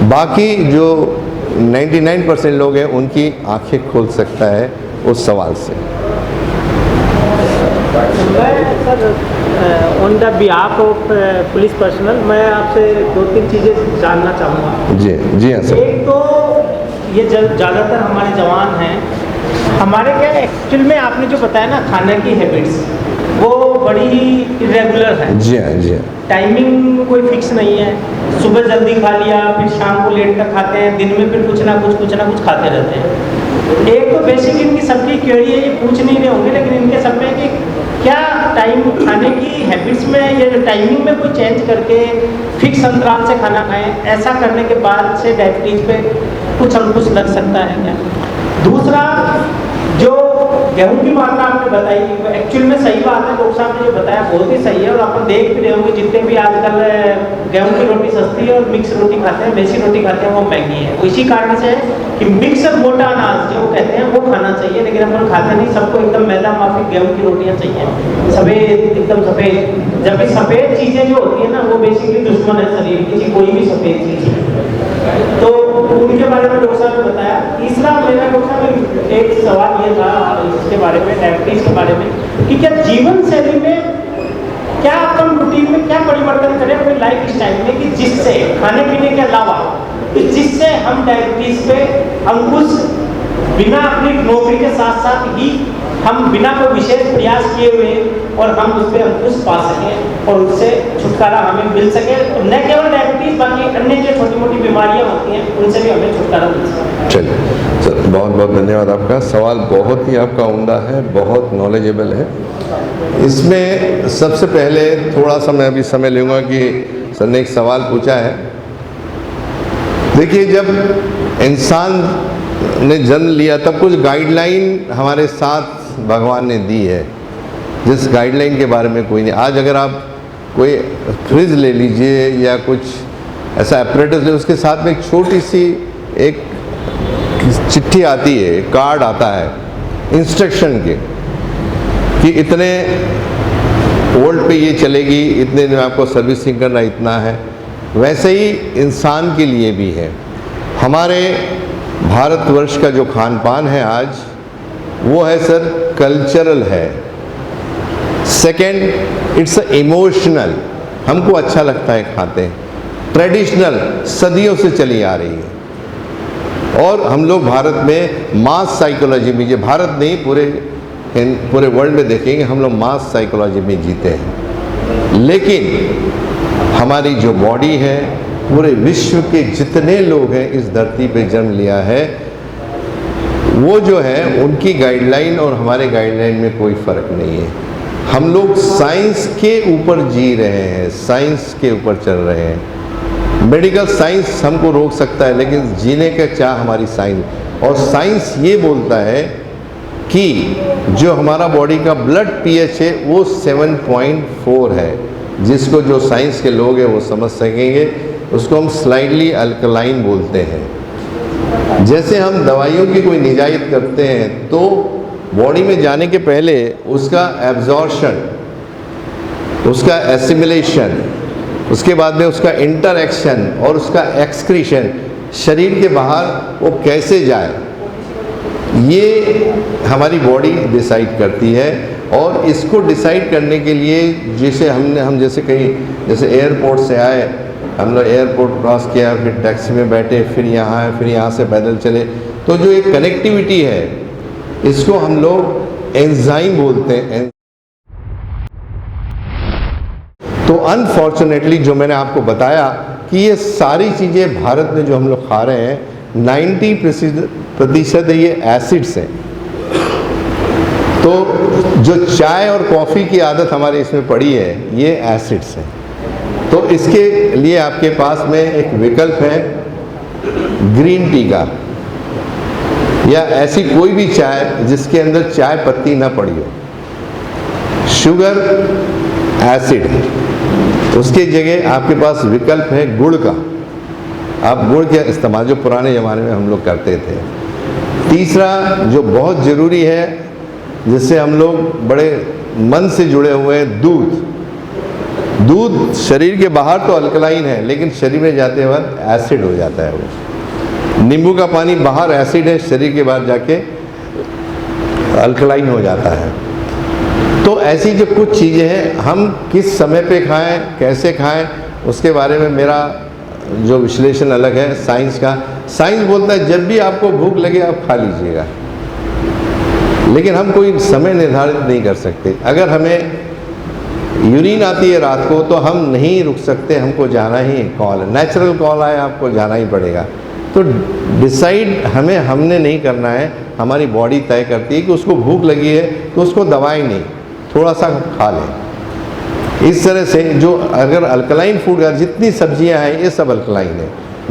Speaker 3: बाकी जो 99% लोग हैं उनकी आंखें खोल सकता है उस सवाल से।
Speaker 8: मैं sir on the behalf of police personal मैं आपसे 2-3 चीज़ें जानना चाहूँगा।
Speaker 3: जी हाँ सर।
Speaker 8: एक तो ये ज़्यादातर हमारे जवान हैं, हमारे क्या एक्चुअल में आपने जो बताया ना खाने की हैबिट्स, वो बड़ी ही इरेगुलर है।
Speaker 3: जी हाँ, जी हाँ।
Speaker 8: टाइमिंग कोई फिक्स नहीं है, सुबह जल्दी खा लिया फिर शाम को लेट तक खाते हैं, दिन में फिर कुछ ना कुछ खाते रहते हैं। एक तो बेसिक इनकी सबकी क्वेरी है, ये पूछ नहीं रहे होंगे लेकिन इनके सब में कि क्या टाइम खाने की हैबिट्स में या टाइमिंग में कोई चेंज करके फिक्स अंतराल से खाना खाएं, ऐसा करने के बाद से डायबिटीज़ पे कुछ अंकुश लग सकता है क्या? दूसरा, जो गेहूं की मात्रा आपने बताई वो एक्चुअल में सही बात है, डॉक्टर साहब ने जो बताया बहुत ही सही है। और अपन देख भी रहे होंगे जितने भी आजकल गेहूं की रोटी सस्ती है और मिक्स रोटी खाते हैं, देसी रोटी खाते हैं, वो महंगी है। इसी कारण से है कि मिक्स और मोटा अनाज जो कहते हैं वो खाना चाहिए, लेकिन अपन खाते नहीं, सबको एकदम मैदा माफिक गेहूं की रोटियाँ चाहिए, सफ़ेद एकदम सफ़ेद। जबकि सफ़ेद चीज़ें जो होती है ना वो बेसिकली दुश्मन है शरीर की, कोई भी सफ़ेद चीज़ है। तो उनके बारे में डॉक्टर साहब ने बताया। तीसरा मेरा डॉक्टर साहब एक सवाल ये था इसके बारे में, डायबिटीज़ के बारे में, कि क्या जीवन शैली में क्या अपन रूटीन में क्या परिवर्तन करें अपनी लाइफ स्टाइल में कि जिससे खाने पीने के अलावा जिससे हम डायबिटीज़ पे अंकुश बिना अपनी नौकरी के साथ साथ ही हम बिना कोई विशेष प्रयास किए हुए और हम उस पर अंकुश पा सकें और उससे छुटकारा हमें मिल सके, और न केवल डायबिटीज़ बाकी अन्य जो छोटी मोटी बीमारियां होती हैं उनसे भी हमें छुटकारा मिल सके।
Speaker 3: चलिए सर, बहुत बहुत धन्यवाद। आपका सवाल बहुत ही आपका उम्दा है, बहुत नॉलेजेबल है। इसमें सबसे पहले थोड़ा सा मैं अभी समय लूँगा कि सर ने एक सवाल पूछा है। देखिए, जब इंसान ने जन्म लिया तब कुछ गाइडलाइन हमारे साथ भगवान ने दी है, जिस गाइडलाइन के बारे में कोई नहीं। आज अगर आप कोई फ्रिज ले लीजिए या कुछ ऐसा एपरेटस ले, उसके साथ में एक छोटी सी एक चिट्ठी आती है, कार्ड आता है इंस्ट्रक्शन के कि इतने वोल्ट पे ये चलेगी, इतने में आपको सर्विसिंग करना इतना है। वैसे ही इंसान के लिए भी है। हमारे भारतवर्ष का जो खान पान है आज, वो है सर कल्चरल है। सेकंड, इट्स इमोशनल, हमको अच्छा लगता है खाते हैं। ट्रेडिशनल, सदियों से चली आ रही है। और हम लोग भारत में मास साइकोलॉजी में, ये भारत नहीं पूरे वर्ल्ड में देखेंगे, हम लोग मास साइकोलॉजी में जीते हैं। लेकिन हमारी जो बॉडी है, पूरे विश्व के जितने लोग हैं इस धरती पे जन्म लिया है, वो जो है उनकी गाइडलाइन और हमारे गाइडलाइन में कोई फ़र्क नहीं है। हम लोग साइंस के ऊपर जी रहे हैं, साइंस के ऊपर चल रहे हैं। मेडिकल साइंस हमको रोक सकता है, लेकिन जीने का चाह हमारी साइंस। और साइंस ये बोलता है कि जो हमारा बॉडी का ब्लड पीएच है वो 7.4 है, जिसको जो साइंस के लोग हैं वो समझ सकेंगे। उसको हम स्लाइडली अल्कलाइन बोलते हैं। जैसे हम दवाइयों की कोई निजायत करते हैं तो बॉडी में जाने के पहले उसका एब्जॉर्शन, उसका एसिमिलेशन, उसके बाद में उसका इंटरएक्शन और उसका एक्सक्रीशन, शरीर के बाहर वो कैसे जाए, ये हमारी बॉडी डिसाइड करती है। और इसको डिसाइड करने के लिए जैसे हम जैसे कहीं जैसे एयरपोर्ट से आए, हम लोग एयरपोर्ट क्रॉस किया, फिर टैक्सी में बैठे, फिर यहाँ आए, फिर यहाँ से पैदल चले, तो जो एक कनेक्टिविटी है इसको हम लोग एंजाइम बोलते हैं। तो अनफॉर्चुनेटली जो मैंने आपको बताया कि ये सारी चीज़ें भारत में जो हम लोग खा रहे हैं 90% ये एसिड्स हैं। तो जो चाय और कॉफ़ी की आदत हमारे इसमें पड़ी है ये एसिड्स हैं। तो इसके लिए आपके पास में एक विकल्प है ग्रीन टी का, या ऐसी कोई भी चाय जिसके अंदर चाय पत्ती ना पड़ी हो। शुगर एसिड, उसके जगह आपके पास विकल्प है गुड़ का। आप गुड़ का इस्तेमाल जो पुराने ज़माने में हम लोग करते थे। तीसरा जो बहुत ज़रूरी है, जिससे हम लोग बड़े मन से जुड़े हुए हैं, दूध शरीर के बाहर तो अल्कलाइन है, लेकिन शरीर में जाते वक्त एसिड हो जाता है। वो नींबू का पानी बाहर एसिड है, शरीर के बाहर जाके अल्कलाइन हो जाता है। तो ऐसी जो कुछ चीज़ें हैं, हम किस समय पे खाएं, कैसे खाएं, उसके बारे में मेरा जो विश्लेषण अलग है साइंस का। साइंस बोलता है जब भी आपको भूख लगे आप खा लीजिएगा, लेकिन हम कोई समय निर्धारित नहीं कर सकते। अगर हमें यूरिन आती है रात को तो हम नहीं रुक सकते, हमको जाना ही कॉल है, नेचुरल कॉल आए आपको जाना ही पड़ेगा। तो डिसाइड हमने नहीं करना है, हमारी बॉडी तय करती है कि उसको भूख लगी है तो उसको दवाई नहीं, थोड़ा सा खा लें। इस तरह से जो अगर अल्कलाइन फूड, जितनी सब्जियां हैं ये सब अल्कलाइन है,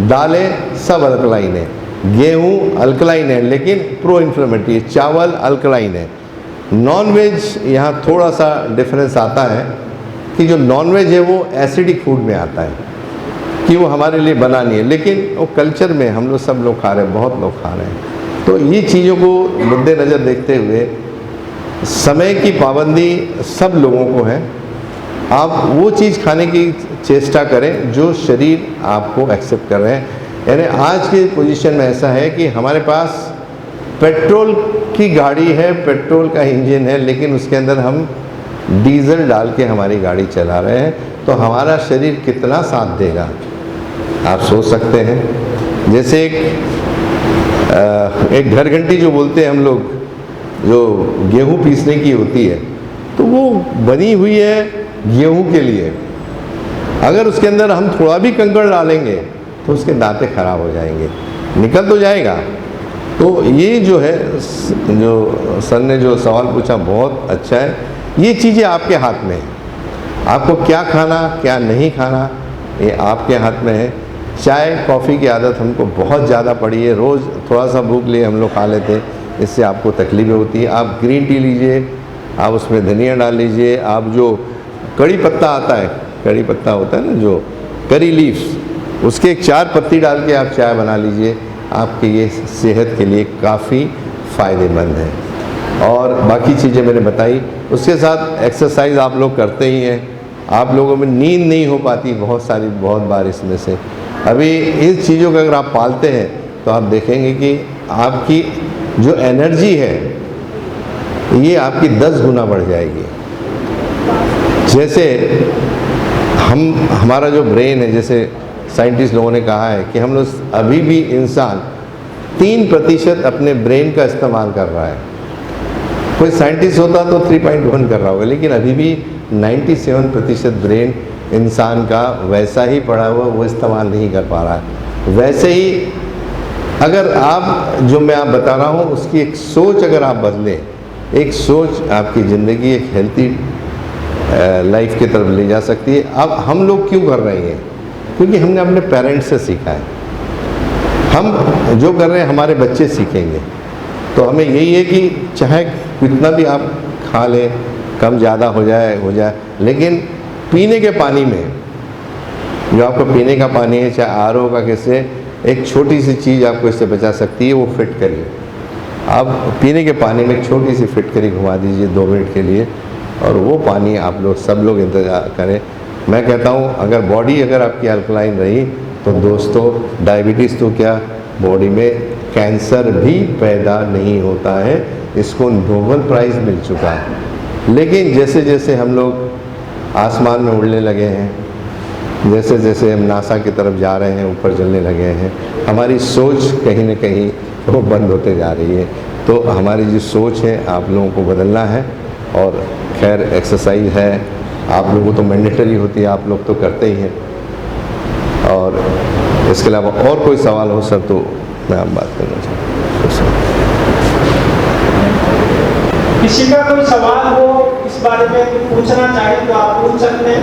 Speaker 3: दालें सब अल्कलाइन है, गेहूँ अल्कलाइन है लेकिन प्रो इन्फ्लेमेटरी, चावल अल्कलाइन है। नॉन वेज यहाँ थोड़ा सा डिफरेंस आता है कि जो नॉन वेज है वो एसिडिक फूड में आता है कि वो हमारे लिए बना नहीं है, लेकिन वो कल्चर में हम लोग सब लोग खा रहे हैं, बहुत लोग खा रहे हैं। तो ये चीज़ों को मद्देनज़र देखते हुए समय की पाबंदी सब लोगों को है। आप वो चीज़ खाने की चेष्टा करें जो शरीर आपको एक्सेप्ट कर रहे हैं। यानी आज की पोजीशन में ऐसा है कि हमारे पास पेट्रोल की गाड़ी है, पेट्रोल का इंजन है, लेकिन उसके अंदर हम डीजल डाल के हमारी गाड़ी चला रहे हैं, तो हमारा शरीर कितना साथ देगा आप सोच सकते हैं। जैसे एक घर घंटी जो बोलते हैं हम लोग, जो गेहूं पीसने की होती है, तो वो बनी हुई है गेहूं के लिए। अगर उसके अंदर हम थोड़ा भी कंकड़ डालेंगे तो उसके दांते खराब हो जाएंगे, निकल तो जाएगा। तो ये जो है, जो सर ने जो सवाल पूछा बहुत अच्छा है। ये चीज़ें आपके हाथ में है, आपको क्या खाना क्या नहीं खाना ये आपके हाथ में है। चाय कॉफ़ी की आदत हमको बहुत ज़्यादा पड़ी है, रोज़ थोड़ा सा भूख लिए हम लोग खा लेते हैं, इससे आपको तकलीफ़ें होती है। आप ग्रीन टी लीजिए, आप उसमें धनिया डाल लीजिए, आप जो कड़ी पत्ता आता है, कड़ी पत्ता होता है ना जो करी लीव्स, उसके एक 4 पत्ती डाल के आप चाय बना लीजिए, आपके ये सेहत के लिए काफ़ी फ़ायदेमंद है। और बाकी चीज़ें मैंने बताई, उसके साथ एक्सरसाइज आप लोग करते ही हैं। आप लोगों में नींद नहीं हो पाती बहुत बार इसमें से। अभी इस चीज़ों को अगर आप पालते हैं तो आप देखेंगे कि आपकी जो एनर्जी है ये आपकी 10 गुना बढ़ जाएगी। जैसे हमारा जो ब्रेन है, जैसे साइंटिस्ट लोगों ने कहा है कि हम लोग अभी भी इंसान 3% अपने ब्रेन का इस्तेमाल कर रहा है। कोई साइंटिस्ट होता तो 3.1 कर रहा होगा, लेकिन अभी भी 97% ब्रेन इंसान का वैसा ही पड़ा हुआ, वो इस्तेमाल नहीं कर पा रहा है। वैसे ही अगर आप जो मैं आप बता रहा हूँ उसकी एक सोच अगर आप बदलें, एक सोच आपकी ज़िंदगी एक हेल्थी लाइफ की तरफ ले जा सकती है। अब हम लोग क्यों कर रहे हैं? क्योंकि हमने अपने पेरेंट्स से सीखा है। हम जो कर रहे हैं हमारे बच्चे सीखेंगे। तो हमें यही है कि चाहे कितना भी आप खा लें, कम ज़्यादा हो जाए, लेकिन पीने के पानी में, जो आपका पीने का पानी है, चाहे आरओ का, किससे एक छोटी सी चीज़ आपको इससे बचा सकती है, वो फिटकरी। आप पीने के पानी में एक छोटी सी फिटकरी घुमा दीजिए 2 मिनट के लिए, और वो पानी आप लोग सब लोग इंतज़ार करें। मैं कहता हूँ अगर बॉडी अगर आपकी अल्कलाइन रही तो दोस्तों, डायबिटीज़ तो क्या, बॉडी में कैंसर भी पैदा नहीं होता है। इसको नोबेल प्राइज़ मिल चुका है। लेकिन जैसे जैसे हम लोग आसमान में उड़ने लगे हैं, जैसे जैसे हम नासा की तरफ जा रहे हैं, ऊपर चलने लगे हैं, हमारी सोच कहीं न कहीं वो बंद होते जा रही है। तो हमारी जो सोच है आप लोगों को बदलना है। और खैर एक्सरसाइज है, आप लोगों को तो मैंडेटरी होती है, आप लोग तो करते ही हैं। और इसके अलावा और कोई सवाल हो सर तो मैं आप बात करना चाहूँगा।
Speaker 8: किसी का कोई सवाल हो इस बारे में कुछ पूछना चाहे तो आप पूछ सकते हैं।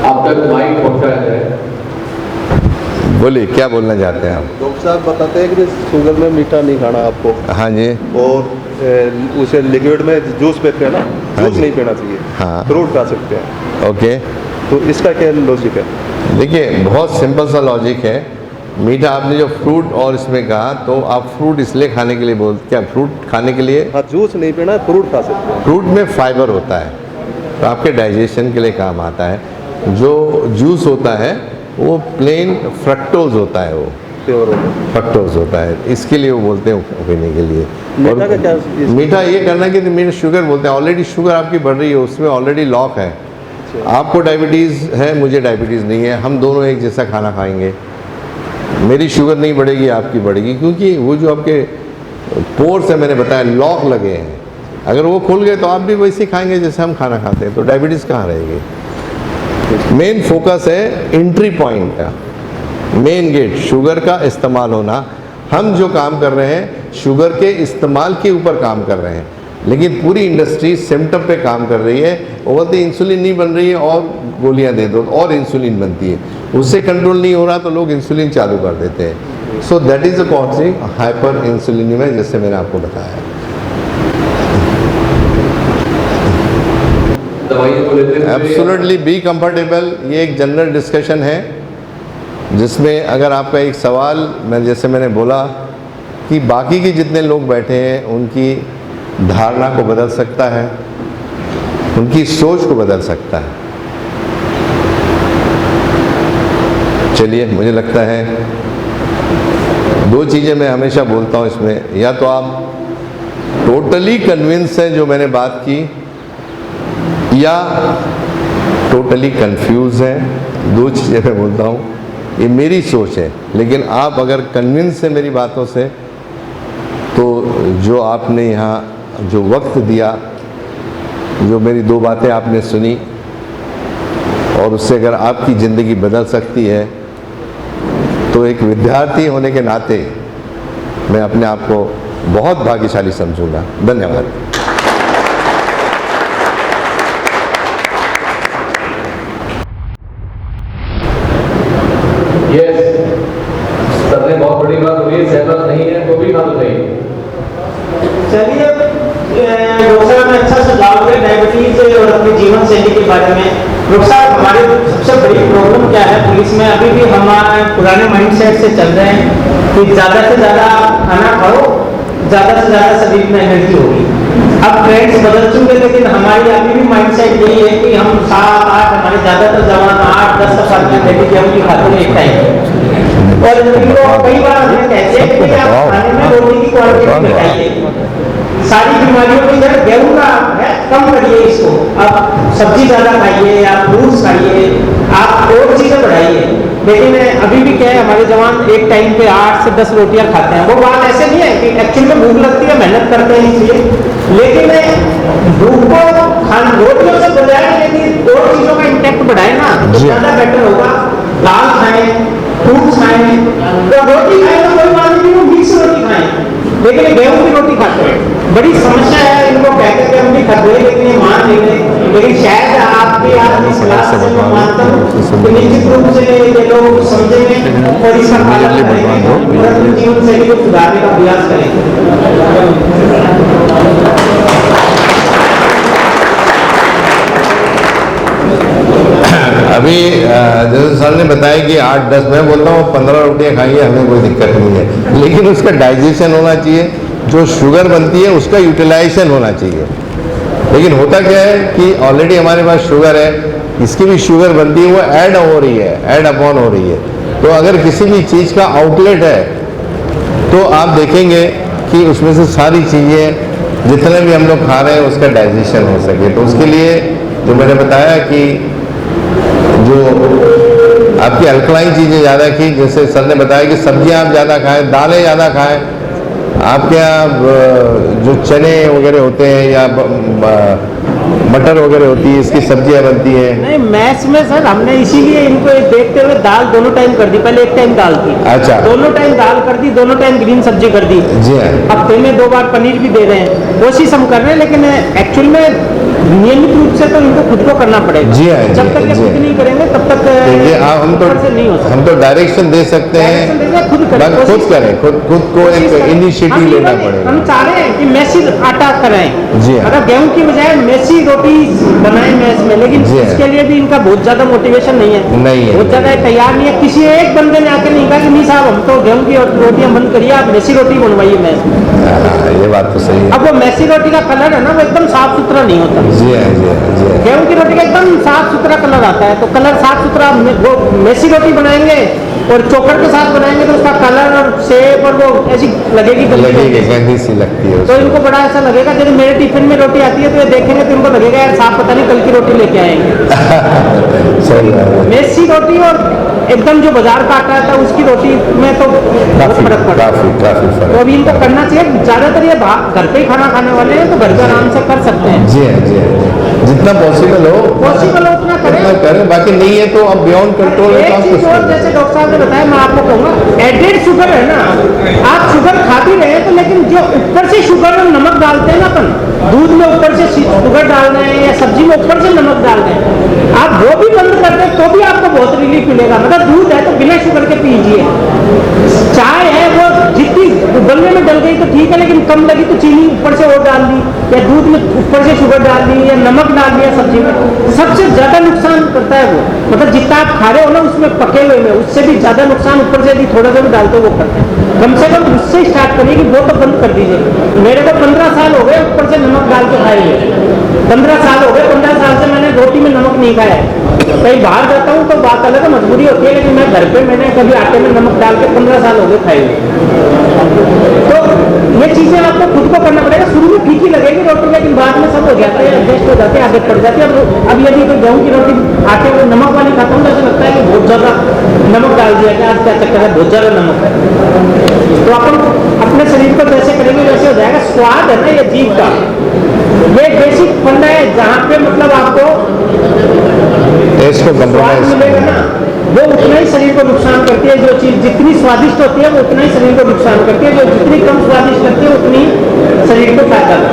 Speaker 3: आप तक माइक पहुँचा जाए। बोलिए क्या बोलना चाहते हैं आप?
Speaker 5: डॉक्टर साहब बताते हैं कि शुगर में मीठा नहीं खाना आपको,
Speaker 3: हाँ जी।
Speaker 5: और उसे लिक्विड में जूस पीते हैं ना,
Speaker 3: हाँ
Speaker 5: जूस
Speaker 3: जी।
Speaker 5: नहीं पीना चाहिए,
Speaker 3: हाँ।
Speaker 5: फ्रूट खा सकते हैं।
Speaker 3: ओके,
Speaker 5: तो इसका क्या लॉजिक है?
Speaker 3: देखिए बहुत सिंपल सा लॉजिक है। मीठा आपने जो फ्रूट और इसमें कहा, तो आप फ्रूट इसलिए खाने के लिए क्या फ्रूट खाने के लिए?
Speaker 5: हाँ, जूस नहीं पीना, फ्रूट खा सकते हैं।
Speaker 3: फ्रूट में फाइबर होता है तो आपके डाइजेशन के लिए काम आता है। जो जूस होता है वो प्लेन फ्रक्टोज होता है, वो
Speaker 5: प्योर हो गया।
Speaker 3: फ्रक्टोज होता है, इसके लिए वो बोलते हैं पीने के लिए।
Speaker 5: मीठा का क्या?
Speaker 3: मीठा ये करना कि मीठा शुगर बोलते हैं, ऑलरेडी शुगर आपकी बढ़ रही है, उसमें ऑलरेडी लॉक है। आपको डायबिटीज़ है, मुझे डायबिटीज़ नहीं है, हम दोनों एक जैसा खाना खाएंगे, मेरी शुगर नहीं बढ़ेगी, आपकी बढ़ेगी। क्योंकि वो जो आपके पोर्स है, मैंने बताया लॉक लगे हैं, अगर वो खुल गए तो आप भी वैसे ही खाएंगे जैसे हम खाना खाते हैं, तो डायबिटीज़ कहाँ रहेगी। मेन फोकस है एंट्री पॉइंट का, मेन गेट शुगर का इस्तेमाल होना। हम जो काम कर रहे हैं शुगर के इस्तेमाल के ऊपर काम कर रहे हैं, लेकिन पूरी इंडस्ट्री सिम्टम पे काम कर रही है। वो बोलते इंसुलिन नहीं बन रही है और गोलियां दे दो और इंसुलिन बनती है, उससे कंट्रोल नहीं हो रहा तो लोग इंसुलिन चालू कर देते हैं। So that is a causing hyperinsulinaemia, जैसे मैंने आपको बताया। एब्सोल्युटली बी कंफर्टेबल, ये एक जनरल डिस्कशन है जिसमें अगर आपका एक सवाल, जैसे मैंने बोला कि बाकी के जितने लोग बैठे हैं उनकी धारणा को बदल सकता है, उनकी सोच को बदल सकता है। चलिए, मुझे लगता है दो चीज़ें मैं हमेशा बोलता हूँ इसमें, या तो आप टोटली कन्विंस हैं जो मैंने बात की, या टोटली कंफ्यूज हैं। दो चीज़ें मैं बोलता हूँ, ये मेरी सोच है, लेकिन आप अगर कन्विंस हैं मेरी बातों से तो जो आपने यहाँ जो वक्त दिया, जो मेरी दो बातें आपने सुनी और उससे अगर आपकी ज़िंदगी बदल सकती है तो एक विद्यार्थी होने के नाते मैं अपने आप को बहुत भाग्यशाली समझूंगा। धन्यवाद।
Speaker 9: सबने बहुत बड़ी बात बोली, सहमत नहीं है तो भी बात बताइए।
Speaker 8: चलिए, डॉक्टर साहब ने अच्छा सुझाव दिया डायबिटीज और अपनी जीवन शैली के बारे में। डॉक्टर साहब, हमारी सबसे बड़ी प्रॉब्लम क्या है पुलिस में, अभी भी हमारे पुराने माइंडसेट से चल रहे हैं कि ज़्यादा से ज़्यादा खाना खाओ, ज़्यादा से ज़्यादा शरीर में एनर्जी होगी। अब ट्रेंड्स बदल चुके, लेकिन हमारी अभी भी माइंडसेट यही है कि हम 7-8, हमारे ज़्यादातर जवान 8-10 साल के बेटी गेहूँ की खाते हैं एक टाइम, और इनको कई बार हमें कहते हैं कि आप खाने में रोटी की क्वालिटी घटाइए, सारी बीमारियों की जड़ गेहूँ का है, कम करिए इसको, आप सब्जी ज़्यादा खाइए, आप फ्रूट्स खाइए, आप और चीज़ें बढ़ाइए। लेकिन अभी भी क्या है, हमारे जवान एक टाइम पे 8 से 10 रोटियां खाते हैं। वो बात ऐसे नहीं है कि एक्चुअली में भूख लगती है, मेहनत करते हैं इसलिए, लेकिन भूख को रोटियों से बजाय यदि और चीज़ों का इंटेक्ट बढ़ाए ना तो ज़्यादा बेटर होगा। दाल खाएं, फ्रूट्स खाएं, तो रोटी खाएं तो कोई बात नहीं, वो मिक्स रोटी खाएं, लेकिन गेहूं की रोटी खाते हैं। बड़ी समस्या है, इनको कहते कि हम भी खाते हैं लेकिन ये मान नहीं रहे। लेकिन शायद आपकी आपकी सलाह से मैं मानता हूँ कि निश्चित रूप से ये लोग समझेंगे और इसका पालन करेंगे और अपनी जीवन शैली को सुधारने का प्रयास करेंगे।
Speaker 3: अभी जैसे सर ने बताया कि 8-10, मैं बोलता हूँ 15 रोटियाँ खाइए, हमें कोई दिक्कत नहीं है, लेकिन उसका डाइजेशन होना चाहिए। जो शुगर बनती है उसका यूटिलाइजेशन होना चाहिए। लेकिन होता क्या है कि ऑलरेडी हमारे पास शुगर है, इसकी भी शुगर बनती है, वो ऐड हो रही है, ऐड अपॉन हो रही है। तो अगर किसी भी चीज़ का आउटलेट है तो आप देखेंगे कि उसमें से सारी चीज़ें जितने भी हम लोग खा रहे हैं उसका डाइजेशन हो सके। तो उसके लिए जो मैंने बताया कि जो आपकी अल्कलाइन चीज़ें ज़्यादा की, जैसे सर ने बताया कि सब्जियां आप ज़्यादा खाएं, दालें ज़्यादा खाएं, आपके यहाँ जो चने वगैरह होते हैं या मटर वगैरह होती है, इसकी सब्जियां बनती हैं।
Speaker 8: नहीं, मैथ्स में सर हमने इसीलिए इनको देखते हुए दाल दोनों टाइम कर दी। पहले एक टाइम दाल थी,
Speaker 3: अच्छा,
Speaker 8: दोनों टाइम दाल कर दी, दोनों टाइम ग्रीन सब्जी कर दी।
Speaker 3: जी हाँ।
Speaker 8: हफ्ते में 2 बार पनीर भी दे रहे हैं, कोशिश हम कर रहे हैं, लेकिन एक्चुअल में नियमित रूप से तो इनको खुद को करना पड़ेगा।
Speaker 3: जी हाँ,
Speaker 8: जब तक ये खुद नहीं करेंगे तब तक
Speaker 3: देखिए हम तो डायरेक्शन दे सकते हैं, खुद करें, खुद को एक इनिशिएटिव लेना पड़ेगा।
Speaker 8: हम चाह रहे हैं कि मैसी आटा कराएं,
Speaker 3: जी हाँ,
Speaker 8: अगर गेहूं की बजाय मैसी रोटी बनाएं मैस में, लेकिन इसके लिए भी इनका बहुत ज्यादा मोटिवेशन नहीं है, बहुत ज्यादा तैयार नहीं है। किसी एक बंदे ने आके नहीं कहा कि नहीं साहब हम तो गेहूं की रोटियां बंद करिए, आप मैसी रोटी बनवाइए मैस में।
Speaker 3: ये बात तो सही है।
Speaker 8: अब वो मैसी रोटी का कलर है ना, वो एकदम साफ सुथरा नहीं होता।
Speaker 3: जी है, जी है, जी है।
Speaker 8: गेहूं की रोटी का एकदम साफ सुथरा कलर आता है, तो कलर साफ सुथरा वो मैसी रोटी बनाएंगे और चोकर के साथ बनाएंगे तो उसका कलर और शेप और वो ऐसी लगेगी
Speaker 3: लगेगी, गंदी सी लगती है
Speaker 8: तो
Speaker 3: उसको।
Speaker 8: इनको बड़ा ऐसा लगेगा जैसे मेरे टिफिन में रोटी आती है तो ये देखेंगे तो इनको लगेगा यार साहब पता नहीं कल की रोटी लेके आएंगे।
Speaker 3: सही बात है।
Speaker 8: मेसी रोटी और एकदम जो बाजार का आटा था उसकी रोटी में तो बहुत फर्क पड़ता है।
Speaker 3: काफी
Speaker 8: तो
Speaker 3: फर्क।
Speaker 8: अभी इनको करना चाहिए, ज्यादातर ये घर पे ही खाना खाने वाले हैं तो घर पे आराम से कर सकते हैं,
Speaker 3: जी हाँ, जी हाँ, जितना पॉसिबल हो
Speaker 8: पॉसिबल हो उतना करें।
Speaker 3: उतना करें, बाकी नहीं है तो अब बियॉन्ड कंट्रोल है तो
Speaker 8: एक
Speaker 3: आप
Speaker 8: चीज
Speaker 3: कुछ
Speaker 8: और
Speaker 3: नहीं
Speaker 8: जैसे
Speaker 3: कर
Speaker 8: डॉक्टर साहब ने बताया मैं आपको कहूँगा, एडेड शुगर है ना, आप शुगर खा भी रहे हैं तो लेकिन जो ऊपर से शुगर और नमक डालते हैं ना अपन, दूध में ऊपर से शुगर डाल रहे हैं या सब्जी में ऊपर से नमक डाल रहे हैं, आप वो भी बंद कर दें तो भी आपको बहुत रिलीफ मिलेगा। मतलब दूध है तो बिना शुगर के पीजिए, चाय है वो जितनी उबलने में डल गई तो ठीक है, लेकिन कम लगी तो चीनी ऊपर से और डाल दी या दूध में ऊपर से शुगर डाल दी या नमक डाल दिया सब्जी में, सबसे ज्यादा नुकसान करता है वो। मतलब जितना आप खा रहे हो ना उसमें पके हुए में, उससे भी ज्यादा नुकसान ऊपर से यदि थोड़ा सा भी डालते हो वो करते हैं। कम से कम उससे स्टार्ट करिए कि वो तो बंद कर दीजिए। मेरे को 15 साल हो गए ऊपर से नमक डाल के खाए हुए, 15 साल हो गए, 15 साल से मैंने रोटी में नमक नहीं खाया है। कहीं बाहर जाता हूँ तो बात अलग है, मजबूरी होती है, लेकिन मैं घर पे मैंने कभी आटे में नमक डाल के 15 साल हो गए खाए हुए। तो ये चीजें आपको खुद को करना पड़ेगा। शुरू में फीकी लगेगी रोटी, लेकिन बाद में सब हो जाते हैं, एडजस्ट हो जाते हैं, आदत पड़ जाती है। अब यदि कोई गेहूं की रोटी आटे में नमक वाली खाता हूँ तो ऐसा लगता है कि बहुत ज्यादा नमक डाल दिया कि आज क्या चक्कर है, बहुत ज्यादा नमक है। तो अपन अपने शरीर को जैसे करेंगे वैसे हो जाएगा। स्वाद है ना ये जीभ का, ये बेसिक फंडा है जहाँ पे मतलब आपको
Speaker 3: टेस्ट को
Speaker 8: स्वाद
Speaker 3: कंप्रोमाइज
Speaker 8: मिलेगा ना, वो उतना ही शरीर को नुकसान करती है। जो चीज जितनी स्वादिष्ट होती है वो उतना ही शरीर को नुकसान करती है, जो जितनी कम स्वादिष्ट लगती है उतनी शरीर को फायदा करती है।